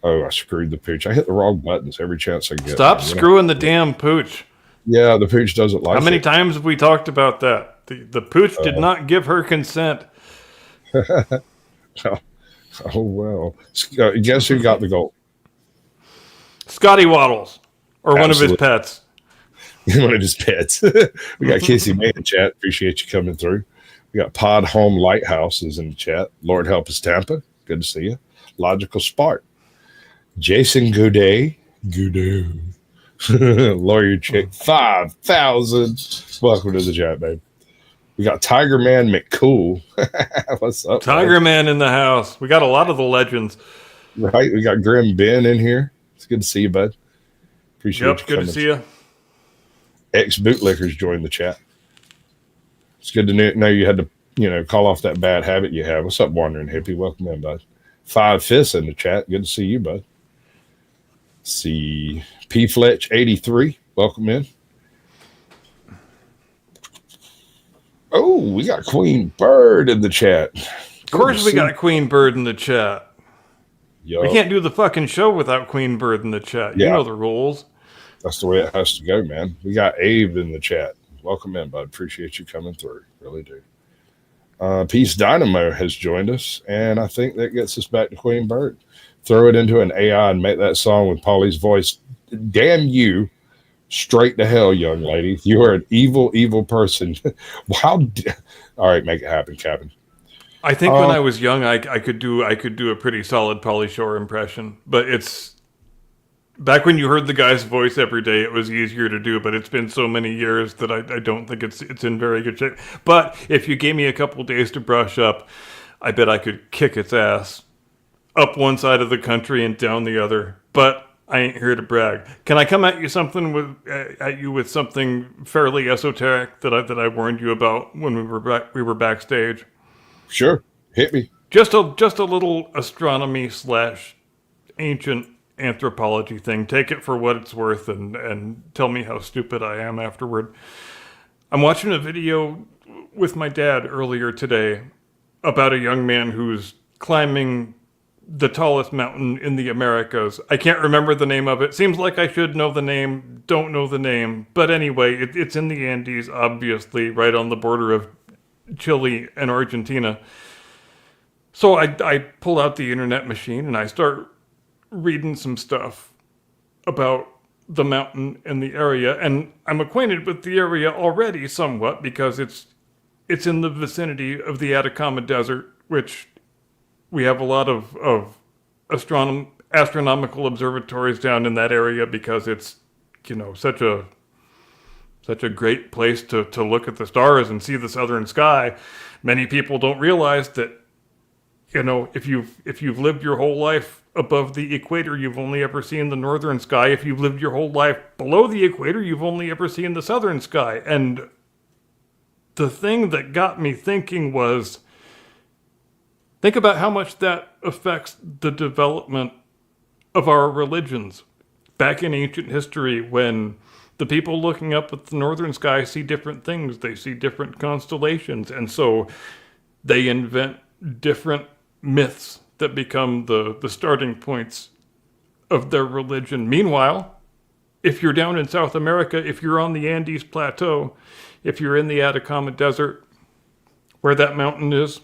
Oh, I screwed the pooch. I hit the wrong buttons every chance I get. Stop man. screwing the damn pooch. Yeah, the pooch doesn't like How many it. times have we talked about that? The pooch did not give her consent. Oh, well. Guess who got the goal? Scotty Waddles. Or one of his Absolutely. pets. One of his pets. We got Kissy May in chat. Appreciate you coming through. We got Pod Home Lighthouse is in the chat. Lord help us, Tampa. Good to see you. Logical Spark. Jason Goudet. Lawyer Chick. 5,000. Welcome to the chat, babe. We got Tiger Man McCool. What's up, Tiger man? Man in the house. We got a lot of the legends. Right, we got Grim Ben in here. It's good to see you, bud. Appreciate Yep, you good to coming. see you. Ex bootlickers joined the chat. It's good to know you had to, call off that bad habit you have. What's up, Wandering Hippie? Welcome in, bud. 5 Fists in the chat. Good to see you, bud. See P Fletch 83. Welcome in. Oh, we got Queen Bird in the chat. Of course we got Queen Bird in the chat. Yo, We can't do the fucking show without Queen Bird in the chat. You Yeah. know the rules. that's the way it has to go, man. We got Abe in the chat. Welcome in, bud. Appreciate you coming through. Really do. Peace Dynamo has joined us, and I think that gets us back to Queen Bird. Throw it into an AI and make that song with Paulie's voice. Damn you, straight to hell, young lady. You are an evil, evil person. All right, make it happen, Captain. I think when I was young, I could do a pretty solid Pauly Shore impression, but it's back when you heard the guy's voice every day, it was easier to do. But it's been so many years that I don't think it's in very good shape. But if you gave me a couple days to brush up, I bet I could kick its ass up one side of the country and down the other. But I ain't here to brag. Can I come at you with something fairly esoteric that I warned you about when we were backstage? Sure, hit me. Just a little astronomy / ancient anthropology thing. Take it for what it's worth and tell me how stupid I am afterward. I'm watching a video with my dad earlier today about a young man who's climbing the tallest mountain in the Americas. I can't remember the name of it. Seems like I should know the name. Don't know the name. But anyway, it's in the Andes, obviously, right on the border of Chile and Argentina. So I pull out the internet machine and I start reading some stuff about the mountain and the area. And I'm acquainted with the area already somewhat because it's in the vicinity of the Atacama Desert, which we have a lot of astronomical observatories down in that area because it's, such a great place to look at the stars and see the southern sky. Many people don't realize that, if you've lived your whole life above the equator, you've only ever seen the northern sky. If you've lived your whole life below the equator, you've only ever seen the southern sky. And the thing that got me thinking was, think about how much that affects the development of our religions. Back in ancient history, when the people looking up at the northern sky see different things, they see different constellations, and so they invent different myths that become the starting points of their religion. Meanwhile, if you're down in South America, if you're on the Andes Plateau, if you're in the Atacama Desert, where that mountain is,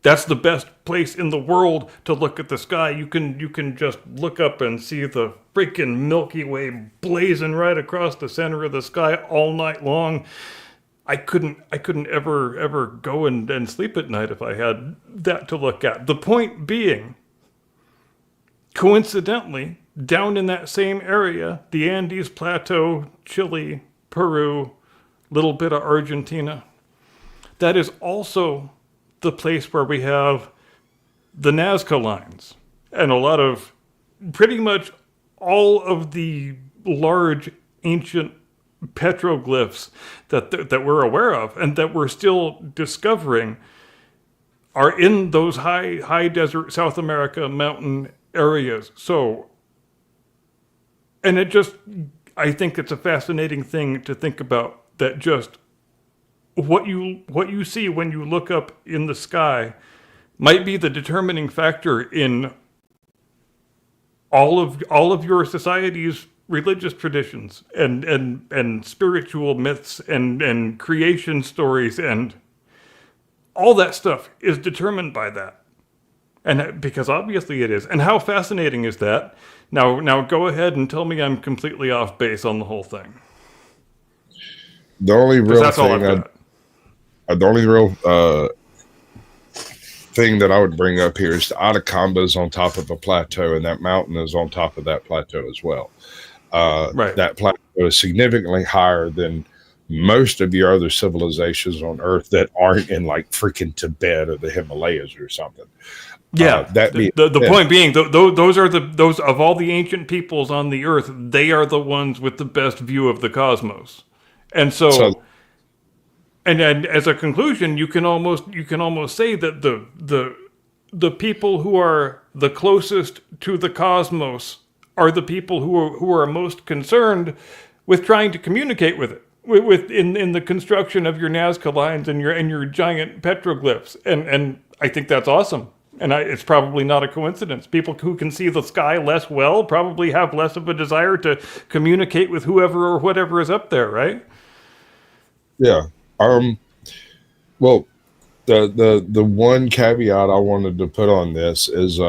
that's the best place in the world to look at the sky. You can just look up and see the freaking Milky Way blazing right across the center of the sky all night long. I couldn't ever go and sleep at night if I had that to look at. The point being, coincidentally, down in that same area, the Andes Plateau, Chile, Peru, little bit of Argentina, that is also the place where we have the Nazca lines and a lot of, pretty much all of the large ancient petroglyphs that we're aware of and that we're still discovering are in those high desert South America mountain areas. So, and I think it's a fascinating thing to think about, that just what you see when you look up in the sky might be the determining factor in all of your society's religious traditions and spiritual myths and creation stories, and all that stuff is determined by that. And because obviously it is. And how fascinating is that? Now go ahead and tell me I'm completely off base on the whole thing. The only real That's all I've got. The only real thing that I would bring up here is the Atacama is on top of a plateau, and that mountain is on top of that plateau as well. Right. That plateau is significantly higher than most of your other civilizations on Earth that aren't in like freaking Tibet or the Himalayas or something. Yeah, the yeah. point being, those are those of all the ancient peoples on the Earth, they are the ones with the best view of the cosmos, and so and as a conclusion, you can almost say that the people who are the closest to the cosmos are the people who are most concerned with trying to communicate with it, with in the construction of your Nazca lines and your giant petroglyphs, and I think that's awesome. And it's probably not a coincidence. People who can see the sky less well probably have less of a desire to communicate with whoever or whatever is up there, right? Yeah. Well, the one caveat I wanted to put on this is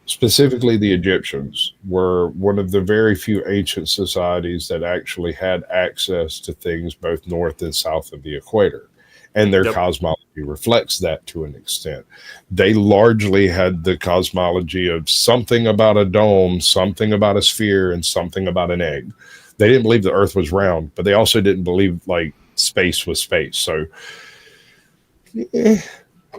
specifically the Egyptians were one of the very few ancient societies that actually had access to things both north and south of the equator. And their cosmology reflects that to an extent. They largely had the cosmology of something about a dome, something about a sphere, and something about an egg. They didn't believe the Earth was round, but they also didn't believe like space was space. So,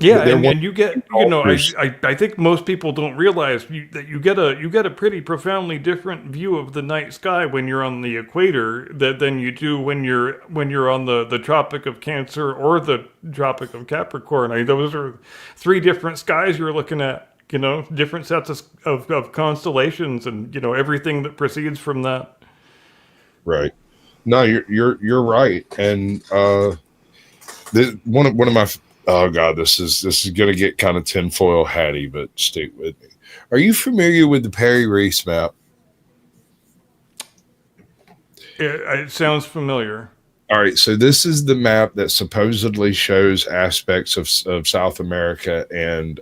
yeah, and you get, I think most people don't realize that you get a pretty profoundly different view of the night sky when you're on the equator than you do when you're on the Tropic of Cancer or the Tropic of Capricorn. I mean, those are three different skies you're looking at. Different sets of constellations, and everything that proceeds from that. Right. No, you're right, and one of my oh god, this is gonna get kind of tinfoil hatty, but stick with me. Are you familiar with the Perry Reese map? It sounds familiar. All right, so this is the map that supposedly shows aspects of South America and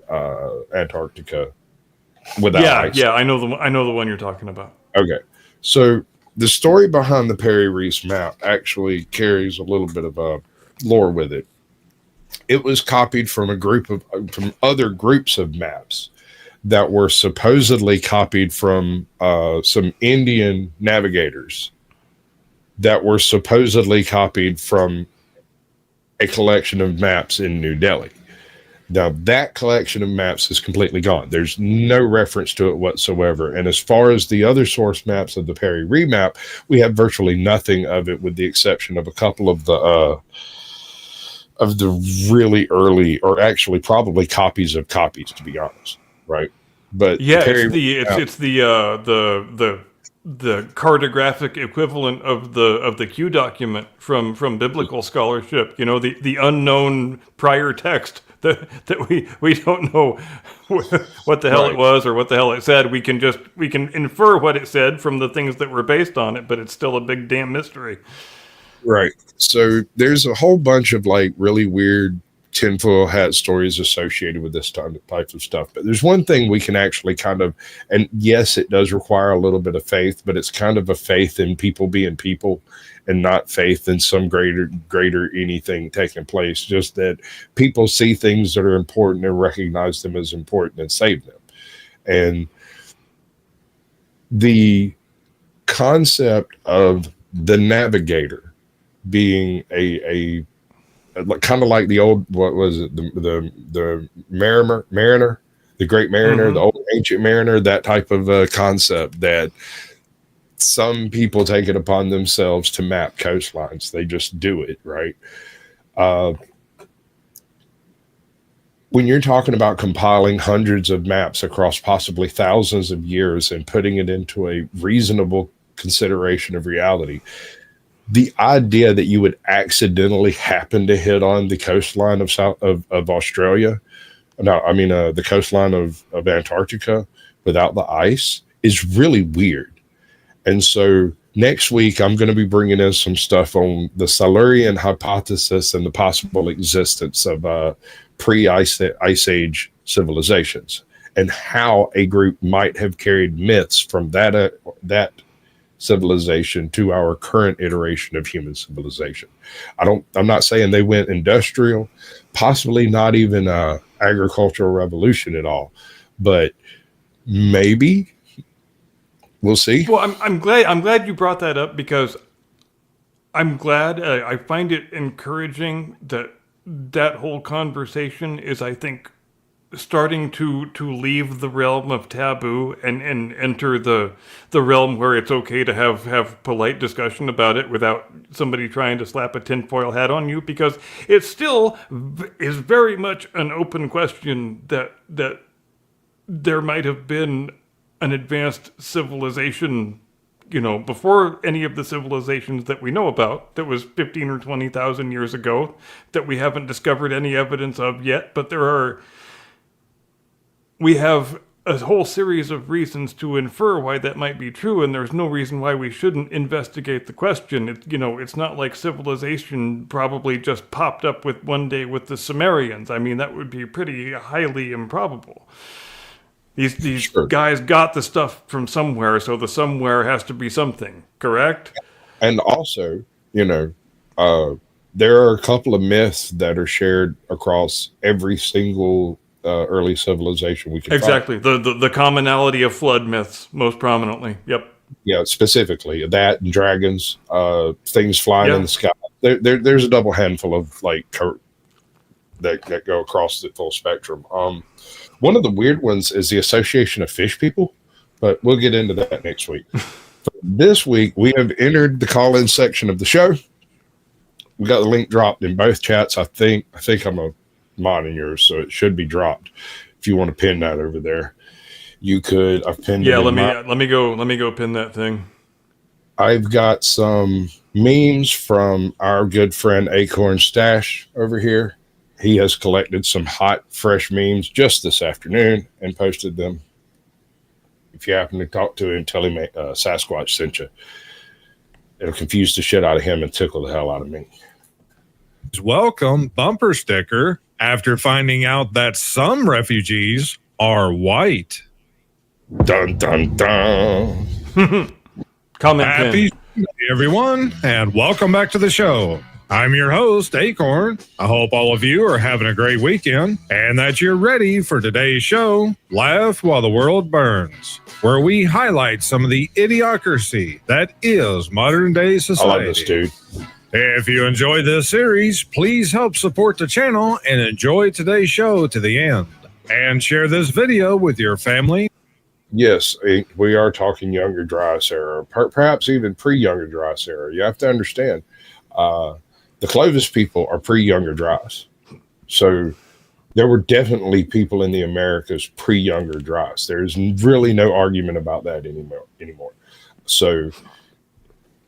Antarctica without ice. Yeah, I know the one you're talking about. Okay, so the story behind the Perry Reese map actually carries a little bit of lore with it. It was copied from from other groups of maps that were supposedly copied from some Indian navigators that were supposedly copied from a collection of maps in New Delhi. Now, that collection of maps is completely gone. There's no reference to it whatsoever. And as far as the other source maps of the Perry Reese map, we have virtually nothing of it, with the exception of a couple of the really early, or actually probably copies of copies, to be honest, right? But yeah, it's the cartographic equivalent of the Q document from biblical scholarship. The unknown prior text that we don't know what the hell it was or what the hell it said. We can infer what it said from the things that were based on it, but it's still a big damn mystery. Right. So there's a whole bunch of like really weird tinfoil hat stories associated with this type of stuff. But there's one thing we can actually kind of, and yes, it does require a little bit of faith, but it's kind of a faith in people being people and not faith in some greater anything taking place. Just that people see things that are important and recognize them as important and save them. And the concept of the navigator being a kind of like the old, what was it, the mariner, the great mariner, the old ancient mariner, that type of concept that some people take it upon themselves to map coastlines. They just do it, right? When you're talking about compiling hundreds of maps across possibly thousands of years and putting it into a reasonable consideration of reality, the idea that you would accidentally happen to hit on the coastline of Australia, the coastline of Antarctica without the ice is really weird. And so next week, I'm going to be bringing in some stuff on the Silurian hypothesis and the possible existence of pre-ice age civilizations, and how a group might have carried myths from that civilization to our current iteration of human civilization. I'm not saying they went industrial, possibly not even a agricultural revolution at all, but maybe we'll see. Well, I'm glad you brought that up, because I'm glad. I find it encouraging that that whole conversation is, I think, starting to leave the realm of taboo and enter the realm where it's okay to have polite discussion about it without somebody trying to slap a tinfoil hat on you, because it still is very much an open question that there might have been an advanced civilization, before any of the civilizations that we know about, that was 15 or 20,000 years ago, that we haven't discovered any evidence of yet, but we have a whole series of reasons to infer why that might be true, and there's no reason why we shouldn't investigate the question. It's not like civilization probably just popped up with one day with the Sumerians. I mean, that would be pretty highly improbable. These Sure. guys got the stuff from somewhere, so the somewhere has to be something, correct? And also, there are a couple of myths that are shared across every single early civilization we can Exactly. The commonality of flood myths, most prominently. Yep. find. Yeah, specifically that and dragons, things flying in the sky. There's a double handful of that go across the full spectrum. One of the weird ones is the Association of Fish People, but we'll get into that next week. This week, we have entered the call-in section of the show. We got the link dropped in both chats. I think I'm a mod in yours, so it should be dropped. If you want to pin that over there, you could. I've pinned. Yeah, it let me go pin that thing. I've got some memes from our good friend Acorn Stash over here. He has collected some hot, fresh memes just this afternoon and posted them. If you happen to talk to him, tell him Sasquatch sent you. It'll confuse the shit out of him and tickle the hell out of me. Welcome bumper sticker after finding out that some refugees are white. Dun, dun, dun. Comment Happy pin. Sunday, everyone, and welcome back to the show. I'm your host, Acorn. I hope all of you are having a great weekend and that you're ready for today's show, Laugh While the World Burns, where we highlight some of the idiocracy that is modern day society. I love this dude. If you enjoy this series, please help support the channel and enjoy today's show to the end. And share this video with your family. Yes, we are talking Younger Dryas era, perhaps even pre-Younger Dryas era. You have to understand, the Clovis people are pre-Younger Dryas. So there were definitely people in the Americas pre-Younger Dryas. There's really no argument about that anymore. So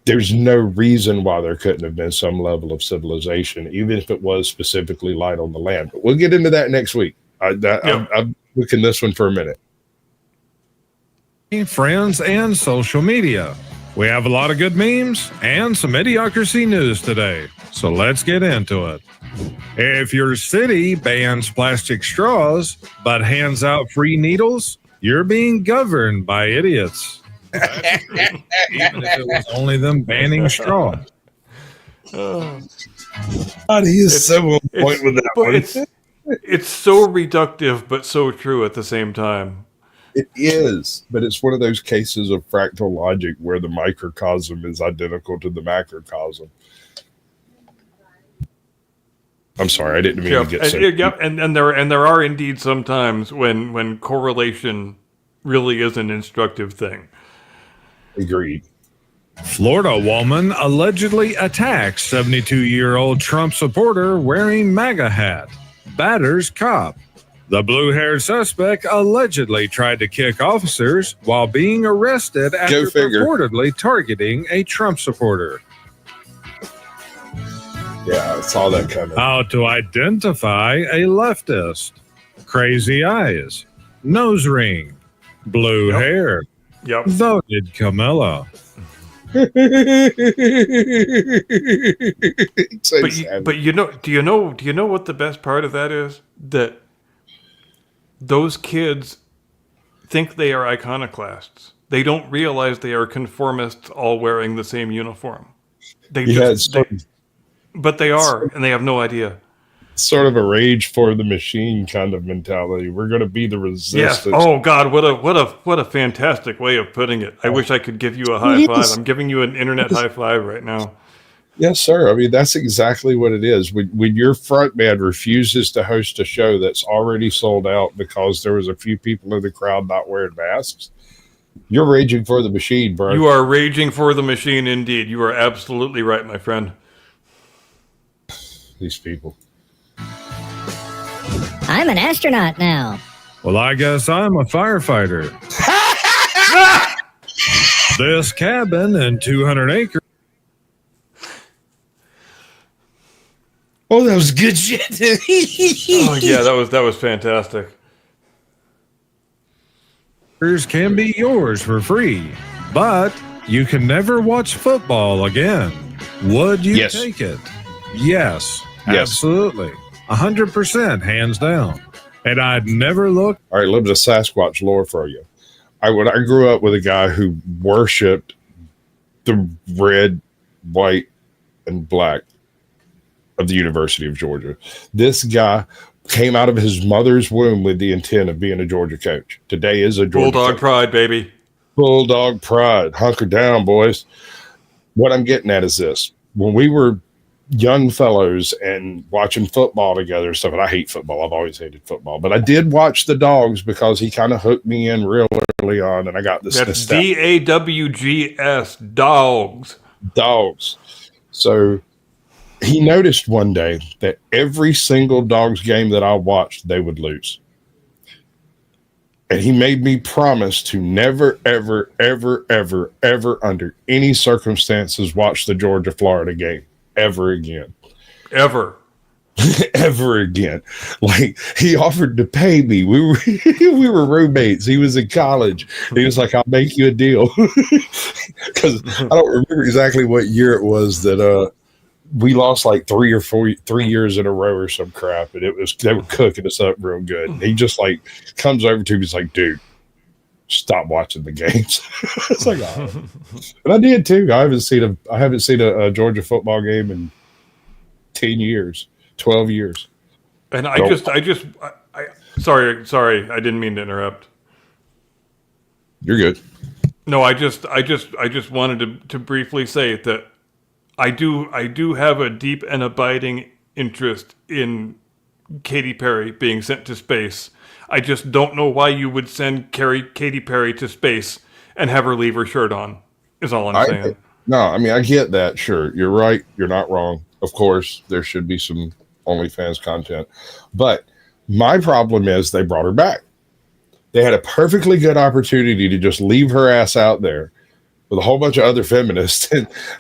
there's no reason why there couldn't have been some level of civilization, even if it was specifically light on the land. But we'll get into that next week. I'm looking this one for a minute. Friends and social media. We have a lot of good memes and some idiocracy news today, so let's get into it. If your city bans plastic straws but hands out free needles, you're being governed by idiots. Even if it was only them banning straws. God, he is so on point with that one. It's so reductive, but so true at the same time. It is, but it's one of those cases of fractal logic where the microcosm is identical to the macrocosm. I'm sorry, I didn't mean to get so. And there are indeed some times when correlation really is an instructive thing. Agreed. Florida woman allegedly attacks 72-year-old Trump supporter wearing MAGA hat. Batters cop. The blue-haired suspect allegedly tried to kick officers while being arrested after purportedly targeting a Trump supporter. Yeah, I saw that coming. How to identify a leftist. Crazy eyes. Nose ring. Blue hair. Yep. Voted Camilla. But do you know what the best part of that is? That those kids think they are iconoclasts. They don't realize they are conformists all wearing the same uniform. But they are, and they have no idea. Sort of a rage for the machine kind of mentality. We're going to be the resistance. Yes. Oh God, what a fantastic way of putting it. I wish I could give you a high five. I'm giving you an internet high five right now. Yes, sir. I mean, that's exactly what it is. When your front man refuses to host a show that's already sold out because there was a few people in the crowd not wearing masks, you're raging for the machine, bro. You are raging for the machine indeed. You are absolutely right, my friend. These people. I'm an astronaut now. Well, I guess I'm a firefighter. This cabin and 200 acres. Oh, that was good shit. Oh yeah, that was fantastic. Can be yours for free, but you can never watch football again. Would you Yes. take it? Yes, Yes. absolutely. 100%, hands down. And I'd never look. All right, a little bit of Sasquatch lore for you. I grew up with a guy who worshipped the red, white, and black of the University of Georgia. This guy came out of his mother's womb with the intent of being a Georgia coach. Today is a Georgia Bulldog coach. pride, baby. Bulldog pride. Hunker down, boys. What I'm getting at is this. When we were young fellows and watching football together and stuff, and I hate football. I've always hated football. But I did watch the Dogs because he kind of hooked me in real early on, and I got this That's DAWGS, dogs. Dogs. So he noticed one day that every single Dogs game that I watched, they would lose. And he made me promise to never, ever, ever, ever, ever, under any circumstances, watch the Georgia-Florida game ever again. Ever. Ever again. Like, he offered to pay me. We were roommates. He was in college. He was like, I'll make you a deal. Because I don't remember exactly what year it was that we lost like 3 years in a row or some crap, and they were cooking us up real good. And he just like comes over to me, he's like, dude, stop watching the games. It's like, oh. And I did too. I haven't seen a Georgia football game in 10 years, 12 years. And I sorry, I didn't mean to interrupt. You're good. No, I just wanted to briefly say that I do have a deep and abiding interest in Katy Perry being sent to space. I just don't know why you would send Katy Perry to space and have her leave her shirt on, is all I'm saying. No, I mean, I get that. Sure. You're right. You're not wrong. Of course, there should be some OnlyFans content. But my problem is they brought her back. They had a perfectly good opportunity to just leave her ass out there with a whole bunch of other feminists.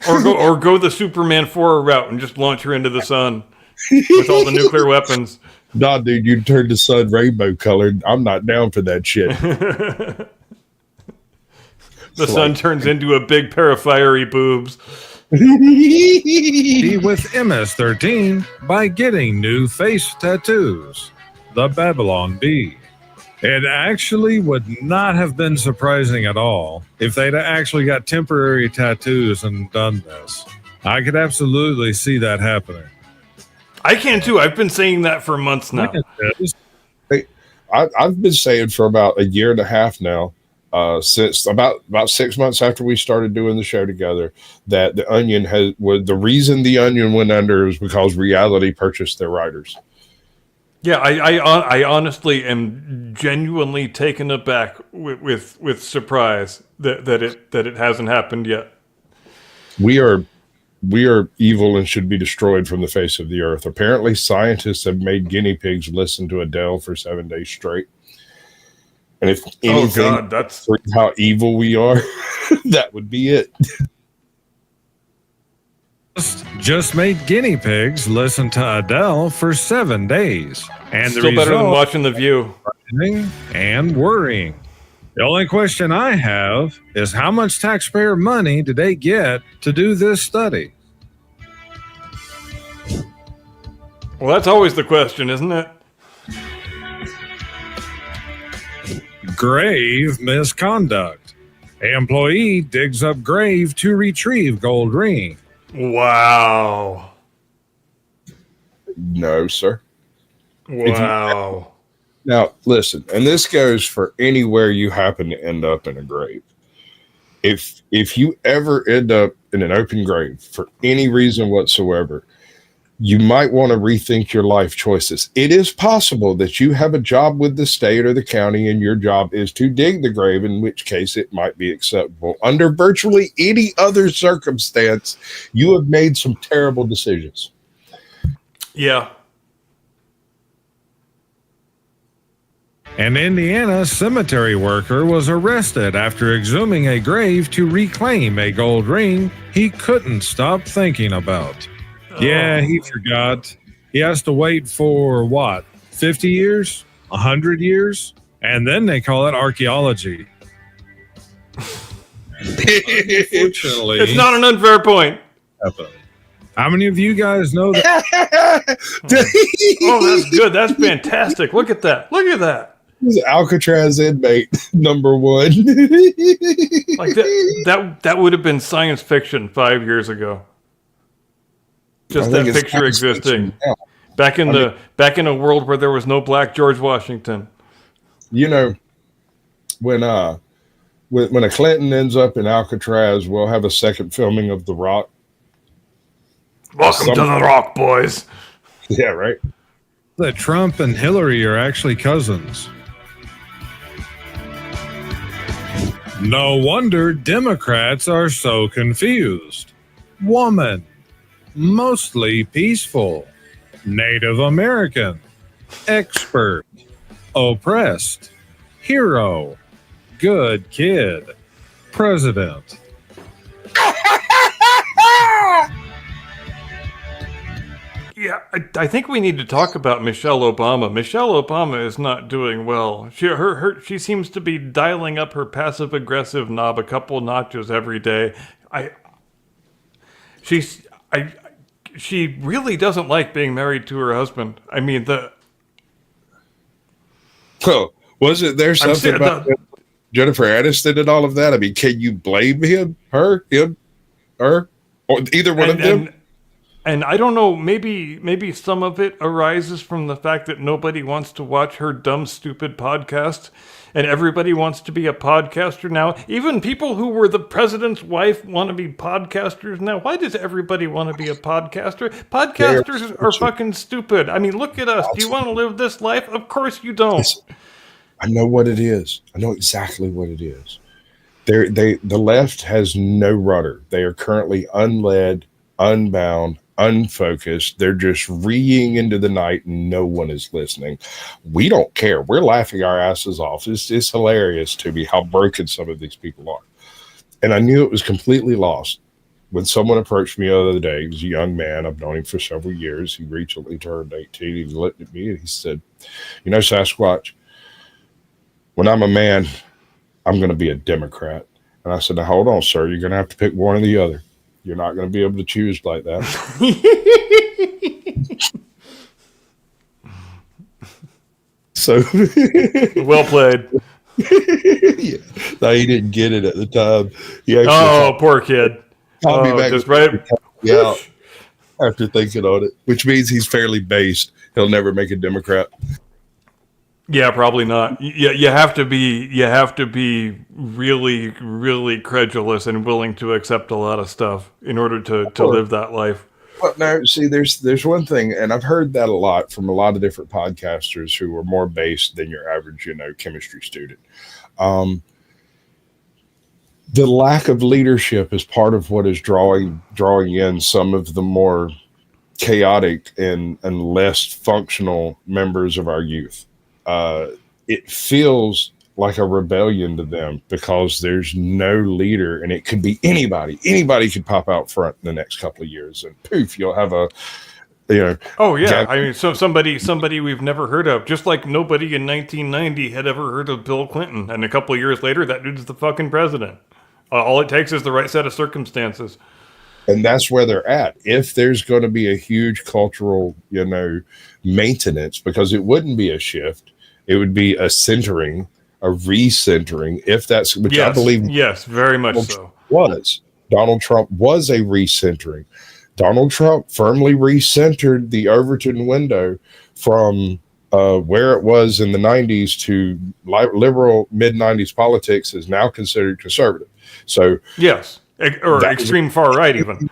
or go the Superman 4 route and just launch her into the sun with all the nuclear weapons. Nah, dude, you turned the sun rainbow colored. I'm not down for that shit. The sun turns into a big pair of fiery boobs. Be with MS-13 by getting new face tattoos. The Babylon Bee. It actually would not have been surprising at all if they'd actually got temporary tattoos and done this. I could absolutely see that happening. I can too. I've been saying that for months now. I've been saying for about a year and a half now, since about 6 months after we started doing the show together, that the Onion the reason the Onion went under is because Reality purchased their writers. Yeah, I honestly am genuinely taken aback with surprise that it hasn't happened yet. We are evil and should be destroyed from the face of the earth. Apparently, scientists have made guinea pigs listen to Adele for 7 days straight. And if anything, that's how evil we are, that would be it. Just made guinea pigs listen to Adele for 7 days. And still better than watching The View. And worrying. The only question I have is how much taxpayer money did they get to do this study? Well, that's always the question, isn't it? Grave misconduct. Employee digs up grave to retrieve gold ring. Wow. No, sir. Wow. Now, listen, and this goes for anywhere you happen to end up in a grave. if you ever end up in an open grave for any reason whatsoever, you might want to rethink your life choices. It is possible that you have a job with the state or the county and your job is to dig the grave, in which case it might be acceptable. Under virtually any other circumstance, you have made some terrible decisions. Yeah. An Indiana cemetery worker was arrested after exhuming a grave to reclaim a gold ring he couldn't stop thinking about. Yeah, he forgot. He has to wait for what, 50 years? 100 years? And then they call it archaeology. Unfortunately, It's not an unfair point. how many of you guys know that? Oh, that's good. That's fantastic. Look at that. Look at that. He's Alcatraz inmate number one. Like that would have been science fiction 5 years ago. Just that picture existing back in a world where there was no Black George Washington. You know, when a Clinton ends up in Alcatraz, we'll have a second filming of The Rock. Welcome to The Rock, boys. Yeah, right. That Trump and Hillary are actually cousins. No wonder Democrats are so confused. Woman, mostly peaceful, Native American, expert, oppressed, hero, good kid, president. Yeah, I think we need to talk about Michelle Obama. Michelle Obama is not doing well. She seems to be dialing up her passive aggressive knob a couple notches every day. She really doesn't like being married to her husband. I mean, wasn't there something about Jennifer Aniston and all of that? I mean, can you blame him, her, or either one of them? And I don't know, maybe some of it arises from the fact that nobody wants to watch her dumb, stupid podcast, and everybody wants to be a podcaster now. Even people who were the president's wife want to be podcasters now. Why does everybody want to be a podcaster? Podcasters are fucking stupid. I mean, look at us. Do you want to live this life? Of course you don't. I know what it is. I know exactly what it is. The left has no rudder. They are currently unled, unbound, unfocused. They're just reeing into the night and no one is listening. We don't care. We're laughing our asses off. It's hilarious to me how broken some of these people are. And I knew it was completely lost when someone approached me the other day. He was a young man. I've known him for several years. He recently turned 18. He looked at me and he said, "You know, Sasquatch, when I'm a man, I'm going to be a Democrat." And I said, "Now hold on, sir. You're going to have to pick one or the other. You're not going to be able to choose like that." So well played. Yeah. No, he didn't get it at the time. Poor kid. Called me back just right. Yeah, after thinking on it, which means he's fairly based. He'll never make a Democrat. Yeah, probably not. You have to be really, really credulous and willing to accept a lot of stuff in order to live that life. Well, no, see, there's one thing, and I've heard that a lot from a lot of different podcasters who are more based than your average, chemistry student. The lack of leadership is part of what is drawing in some of the more chaotic and less functional members of our youth. It feels like a rebellion to them because there's no leader, and it could be anybody. Anybody could pop out front in the next couple of years, and poof, you'll have a, Oh yeah, I mean, so somebody we've never heard of, just like nobody in 1990 had ever heard of Bill Clinton, and a couple of years later, that dude's the fucking president. All it takes is the right set of circumstances. And that's where they're at. If there's going to be a huge cultural, maintenance, because it wouldn't be a shift, it would be a centering, a recentering, if that's, which I believe. Yes, very much so. Donald Trump was a recentering. Donald Trump firmly recentered the Overton window from where it was in the 90s to liberal mid-90s politics is now considered conservative. So Yes, or That- extreme far right even.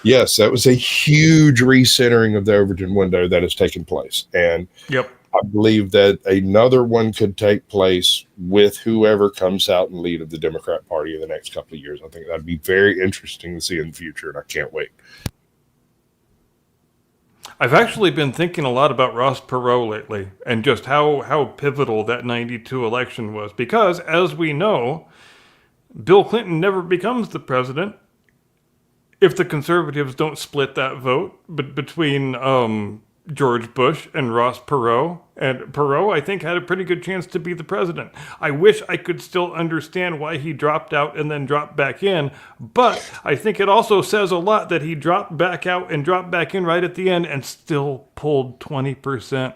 yes, that was a huge recentering of the Overton window that has taken place. And Yep. I believe that another one could take place with whoever comes out in lead of the Democrat Party in the next couple of years. I think that'd be very interesting to see in the future, and I can't wait. I've actually been thinking a lot about Ross Perot lately and just how pivotal that 92 election was. Because, as we know, Bill Clinton never becomes the president if the conservatives don't split that vote between George Bush and Ross Perot. And Perot, I think, had a pretty good chance to be the president. I wish I could still understand why he dropped out and then dropped back in, but I think it also says a lot that he dropped back out and dropped back in right at the end and still pulled 20%.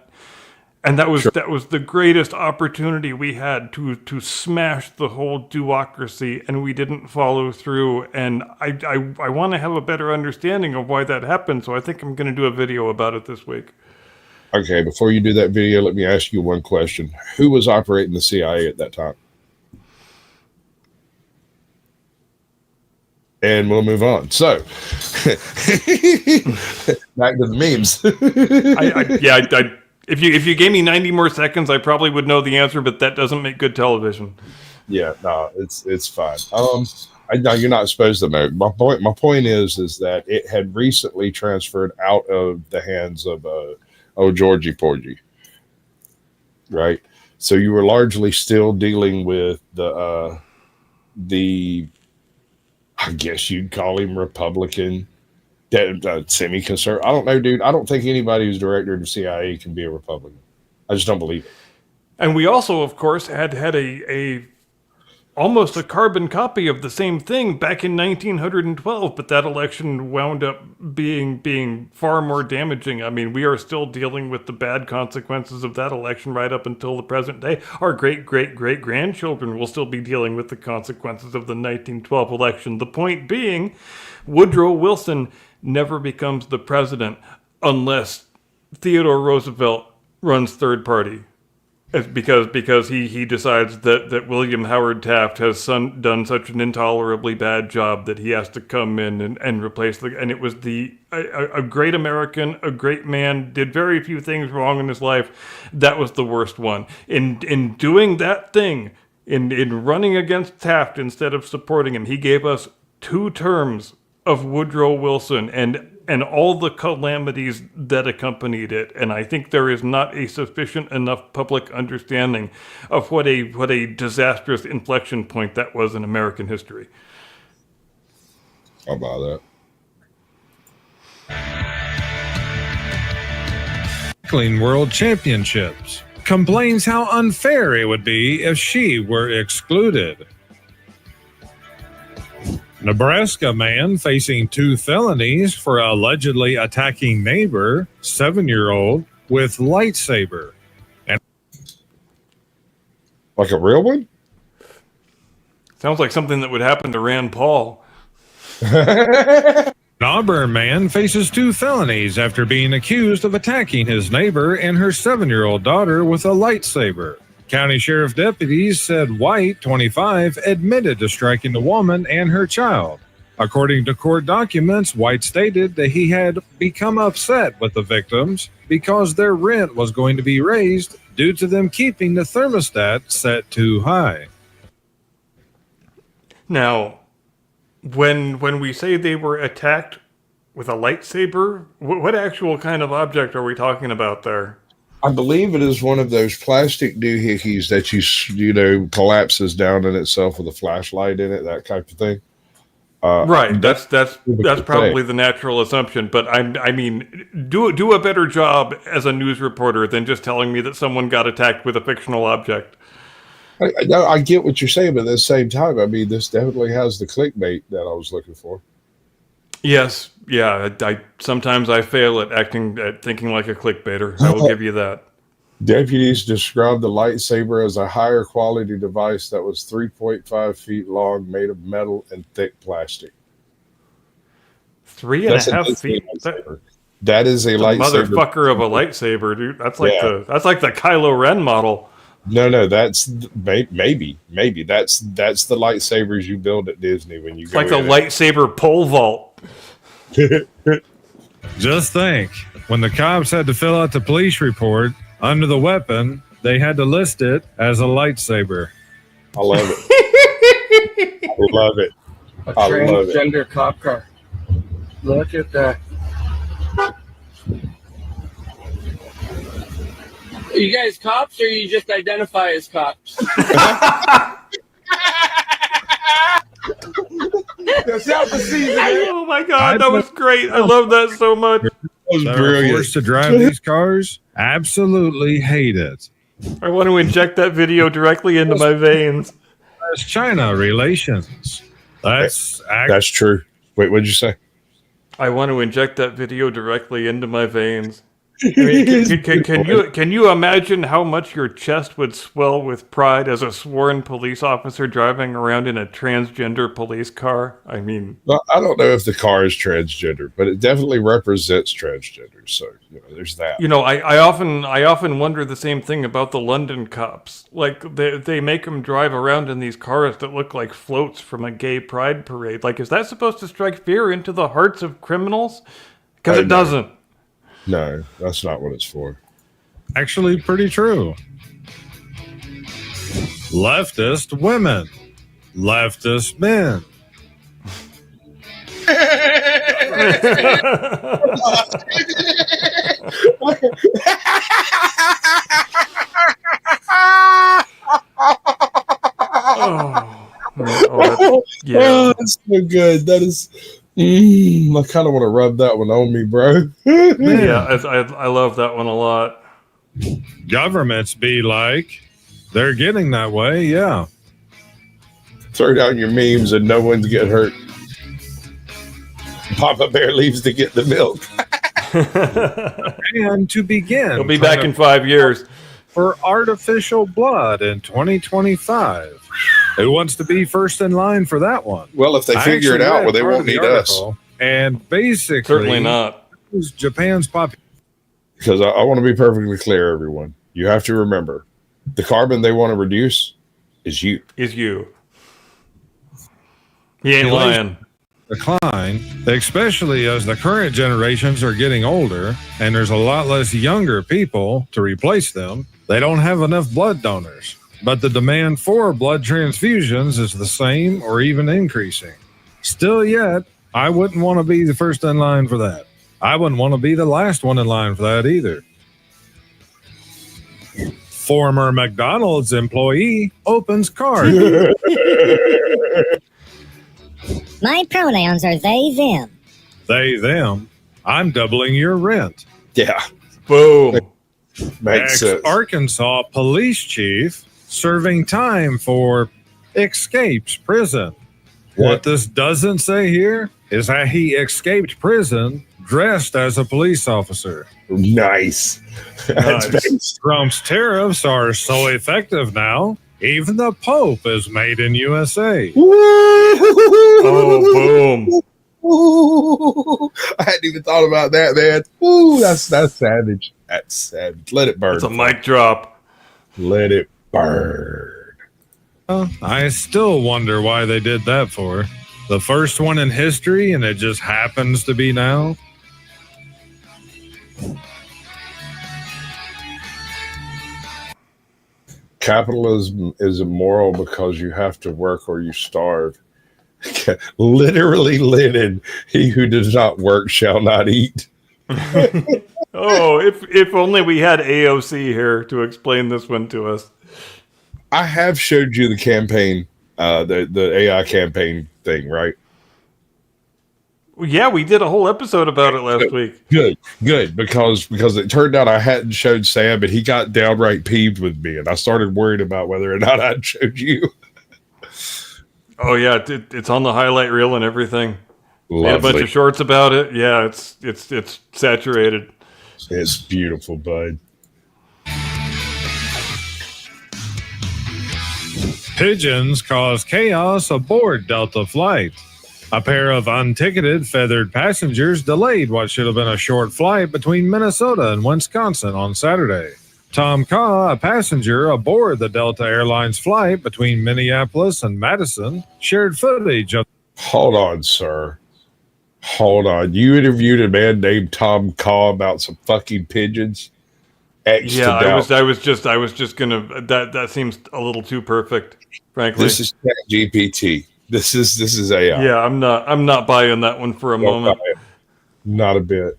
And that was the greatest opportunity we had to smash the whole duocracy, and we didn't follow through. And I want to have a better understanding of why that happened, so I think I'm going to do a video about it this week. Okay, before you do that video, let me ask you one question. Who was operating the CIA at that time? And we'll move on. So, back to the memes. If you gave me 90 more seconds, I probably would know the answer, but that doesn't make good television. Yeah, no, it's fine. No, you're not supposed to know. My point is that it had recently transferred out of the hands of Georgie Porgy, right? So you were largely still dealing with the I guess you'd call him Republican, semi-conservative. I don't know, dude. I don't think anybody who's director of the CIA can be a Republican. I just don't believe it. And we also, of course, had a almost a carbon copy of the same thing back in 1912, but that election wound up being far more damaging. I mean, we are still dealing with the bad consequences of that election right up until the present day. Our great-great-great-grandchildren will still be dealing with the consequences of the 1912 election. The point being, Woodrow Wilson never becomes the president unless Theodore Roosevelt runs third party. Because he decides that William Howard Taft has done such an intolerably bad job that he has to come in and replace and it was a great American, a great man, did very few things wrong in his life. That was the worst one. In doing that thing, in running against Taft instead of supporting him, he gave us 2 terms of Woodrow Wilson and all the calamities that accompanied it. And I think there is not a sufficient enough public understanding of what a disastrous inflection point that was in American history. I'll buy that. Cycling World Championships complains how unfair it would be if she were excluded. Nebraska man facing 2 felonies for allegedly attacking neighbor, 7-year-old, with lightsaber. And like a real one? Sounds like something that would happen to Rand Paul. An Auburn man faces 2 felonies after being accused of attacking his neighbor and her 7-year-old daughter with a lightsaber. County Sheriff deputies said White, 25, admitted to striking the woman and her child. According to court documents, White stated that he had become upset with the victims because their rent was going to be raised due to them keeping the thermostat set too high. Now, when we say they were attacked with a lightsaber, what actual kind of object are we talking about there? I believe it is one of those plastic doohickeys that you collapses down in itself with a flashlight in it, that type of thing. Right. That's probably the natural assumption. But I mean, do a better job as a news reporter than just telling me that someone got attacked with a fictional object. I get what you're saying, but at the same time, I mean, this definitely has the clickbait that I was looking for. Yes. Yeah. Sometimes I fail at thinking like a clickbaiter. I will give you that. Deputies described the lightsaber as a higher quality device that was 3.5 feet long, made of metal and thick plastic. 3.5 feet. That is a lightsaber. Motherfucker of a lightsaber, dude. That's like the Kylo Ren model. No, that's maybe that's the lightsabers you build at Disney when you It's go like the in. lightsaber pole vault. Just think, when the cops had to fill out the police report, under the weapon, they had to list it as a lightsaber. I love it. I love it. A I love it. transgender cop car. Look at that. Are you guys cops, or you just identify as cops? Oh my god, that was great. I love that so much. That was That are brilliant. forced to drive these cars absolutely hate it. I want to inject that video directly into my veins. That's China relations. That's That's true. Wait, what'd you say? I want to inject that video directly into my veins. I mean, can you imagine how much your chest would swell with pride as a sworn police officer driving around in a transgender police car? I mean, Well, I don't know if the car is transgender, but it definitely represents transgender. So there's that. you know, I often wonder the same thing about the London cops. Like they make them drive around in these cars that look like floats from a gay pride parade. Like, is that supposed to strike fear into the hearts of criminals? Because it No. doesn't. No, that's not what it's for. actually pretty true. Leftist women, leftist men. Yeah. Oh, that's so good. That is. I kind of want to rub that one on me, bro. Yeah, I love that one a lot. Governments be like, they're getting that way, yeah. Throw down your memes and no one's getting hurt. Papa Bear leaves to get the milk. And to begin, He'll be back in 5 years. for artificial blood in 2025. Who wants to be first in line for that one? Well, if they I figure it actually out, read well, they part won't of the need us. article, and basically, Certainly not. Japan's population. Because I want to be perfectly clear, everyone. You have to remember, the carbon they want to reduce is you. Is you. He ain't lying. decline, especially as the current generations are getting older and there's a lot less younger people to replace them. They don't have enough blood donors, but the demand for blood transfusions is the same or even increasing. Still yet, I wouldn't want to be the first in line for that. I wouldn't want to be the last one in line for that either. Former McDonald's employee opens card. My pronouns are they, them. They, them. I'm doubling your rent. Yeah, Boom. makes sense. Arkansas police chief serving time for escapes prison. What this doesn't say here is that he escaped prison dressed as a police officer. Nice. That's Nice. nice. Trump's tariffs are so effective now, even the Pope is made in USA. Oh, boom. Ooh, I hadn't even thought about that, man. Ooh, that's savage. That's savage. Let it burn. It's a mic drop. Let it burn. I still wonder why they did that for. The first one in history, and it just happens to be now. Capitalism is immoral because you have to work or you starve. Literally, Lenin, he who does not work shall not eat. Oh, if only we had AOC here to explain this one to us. I have showed you the campaign, the AI campaign thing, right? Yeah, we did a whole episode about it last week. Good, because it turned out I hadn't showed Sam, and he got downright peeved with me, and I started worrying about whether or not I'd showed you. Oh yeah, it's on the highlight reel and everything. Made a bunch Lovely. of shorts about it. Yeah, it's saturated. It's beautiful, bud. Pigeons cause chaos aboard Delta flight. A pair of unticketed feathered passengers delayed what should have been a short flight between Minnesota and Wisconsin on Saturday. Tom Kaw, a passenger aboard the Delta Airlines flight between Minneapolis and Madison, shared footage of. Hold on, sir. Hold on. You interviewed a man named Tom Kaw about some fucking pigeons? Yeah, I was just gonna. That seems a little too perfect, frankly. This is ChatGPT. This is AI. Yeah, I'm not buying that one for a moment. Not a bit.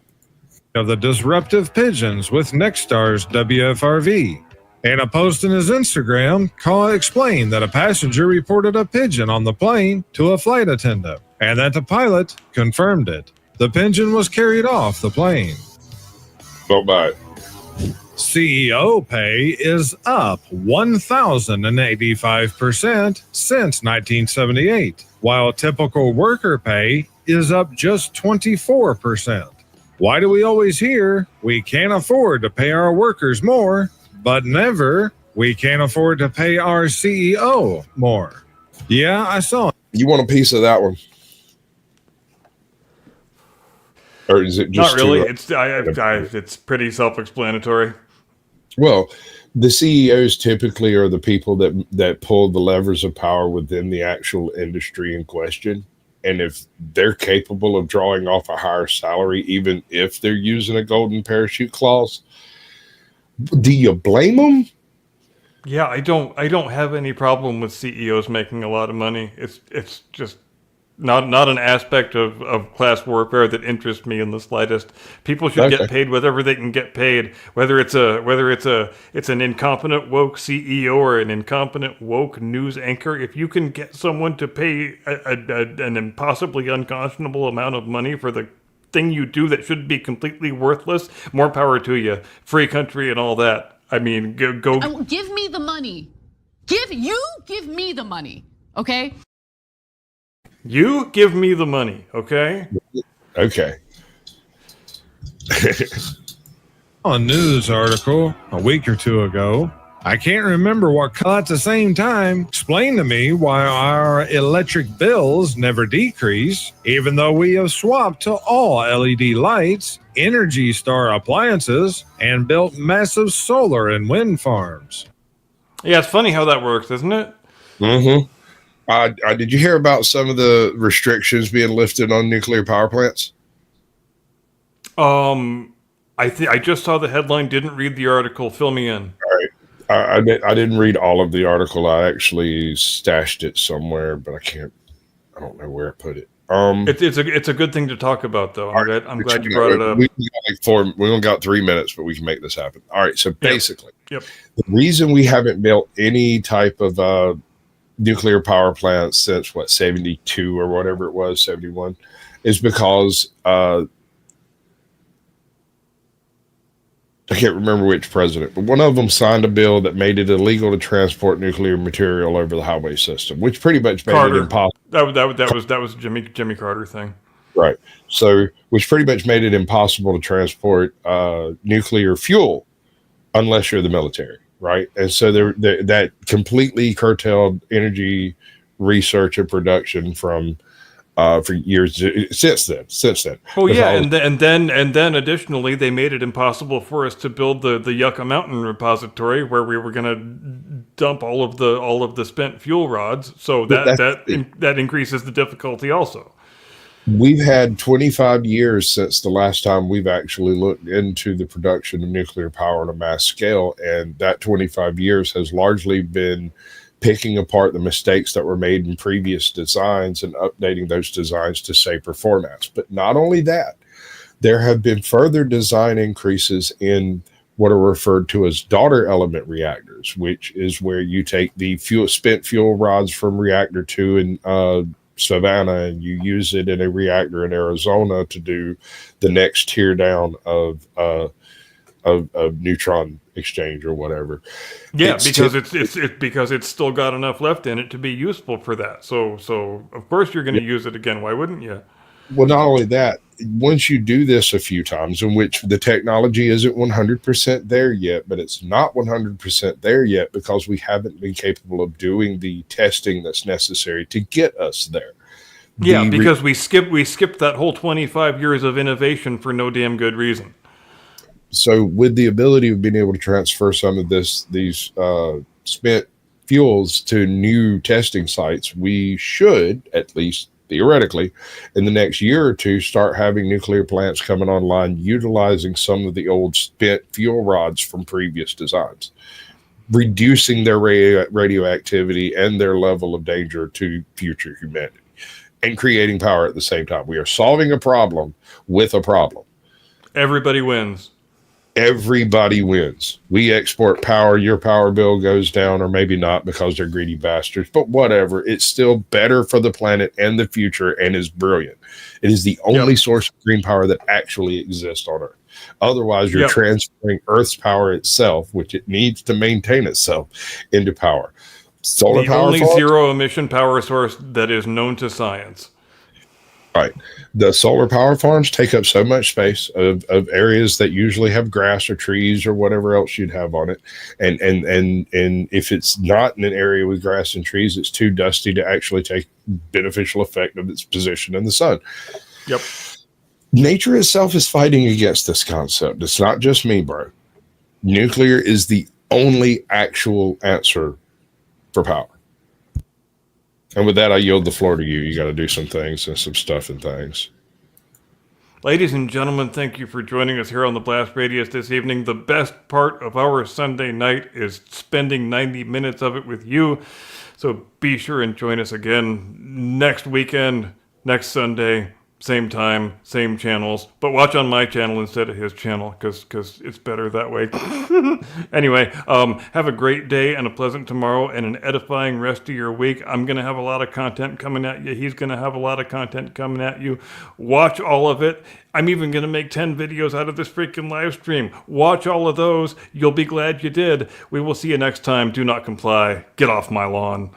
Of the disruptive pigeons with Nexstar's WFRV. In a post in his Instagram, Kaw explained that a passenger reported a pigeon on the plane to a flight attendant, and that the pilot confirmed it. The pigeon was carried off the plane. Don't buy it. CEO pay is up 1,085% since 1978, while typical worker pay is up just 24%. Why do we always hear we can't afford to pay our workers more, but never we can't afford to pay our CEO more? Yeah, I saw it. You want a piece of that one? Or is it just Not really. It's It's pretty self-explanatory. Well, the CEOs typically are the people that pull the levers of power within the actual industry in question. And if they're capable of drawing off a higher salary, even if they're using a golden parachute clause, do you blame them? Yeah, I don't have any problem with CEOs making a lot of money. It's just not an aspect of class warfare that interests me in the slightest. People should get paid whatever they can get paid, whether it's an incompetent woke CEO or an incompetent woke news anchor. If you can get someone to pay an impossibly unconscionable amount of money for the thing you do that should be completely worthless, more power to you. Free country and all that. I mean, go. Give me the money. Give me the money. Okay. You give me the money, okay? Okay. A news article a week or two ago. I can't remember what at the same time explained to me why our electric bills never decrease, even though we have swapped to all LED lights, Energy Star appliances, and built massive solar and wind farms. Yeah, it's funny how that works, isn't it? Mm-hmm. Did you hear about some of the restrictions being lifted on nuclear power plants? I just saw the headline. Didn't read the article. Fill me in. All right. I didn't read all of the article. I actually stashed it somewhere, but I don't know where I put it. It's a good thing to talk about, though. I'm glad you brought it up. We only got 3 minutes, but we can make this happen. All right. So basically, Yep. The reason we haven't built any type of nuclear power plants since 72 or whatever it was, 71, is because I can't remember which president, but one of them signed a bill that made it illegal to transport nuclear material over the highway system, which pretty much made it impossible. That was Jimmy Carter thing, right? So, which pretty much made it impossible to transport nuclear fuel unless you're the military. Right. And so that completely curtailed energy research and production for years since then. Oh yeah, and then additionally, they made it impossible for us to build the Yucca Mountain repository where we were going to dump all of the spent fuel rods. So that increases the difficulty also. We've had 25 years since the last time we've actually looked into the production of nuclear power on a mass scale. And that 25 years has largely been picking apart the mistakes that were made in previous designs and updating those designs to safer formats. But not only that, there have been further design increases in what are referred to as daughter element reactors, which is where you take the spent fuel rods from reactor 2 in Savannah, and you use it in a reactor in Arizona to do the next tear down of neutron exchange or whatever. Yeah, because it's still got enough left in it to be useful for that. So of course you're going to use it again. Why wouldn't you? Well, not only that, once you do this a few times, in which the technology isn't 100% there yet, but it's not 100% there yet because we haven't been capable of doing the testing that's necessary to get us there. Yeah, because we skipped that whole 25 years of innovation for no damn good reason. So with the ability of being able to transfer some of these spent fuels to new testing sites, we should, at least theoretically, in the next year or two, start having nuclear plants coming online utilizing some of the old spent fuel rods from previous designs, reducing their radioactivity and their level of danger to future humanity, and creating power at the same time. We are solving a problem with a problem. Everybody wins. Everybody wins. We export power. Your power bill goes down, or maybe not because they're greedy bastards, but whatever. It's still better for the planet and the future and is brilliant. It is the only source of green power that actually exists on Earth. Otherwise, you're transferring Earth's power itself, which it needs to maintain itself, into power. Solar the power only farms, zero emission power source that is known to science. right. The solar power farms take up so much space of areas that usually have grass or trees or whatever else you'd have on it. And if it's not in an area with grass and trees, it's too dusty to actually take beneficial effect of its position in the sun. Yep. Nature itself is fighting against this concept. It's not just me, bro. Nuclear is the only actual answer for power. And with that, I yield the floor to you. You got to do some things and some stuff and things. Ladies and gentlemen, thank you for joining us here on the Blast Radius this evening. The best part of our Sunday night is spending 90 minutes of it with you. So be sure and join us again next weekend, next Sunday, same time, same channels. But watch on my channel instead of his channel because it's better that way. Anyway, have a great day and a pleasant tomorrow and an edifying rest of your week. I'm going to have a lot of content coming at you. He's going to have a lot of content coming at you. Watch all of it. I'm even going to make 10 videos out of this freaking live stream. Watch all of those. You'll be glad you did. We will see you next time. Do not comply. Get off my lawn.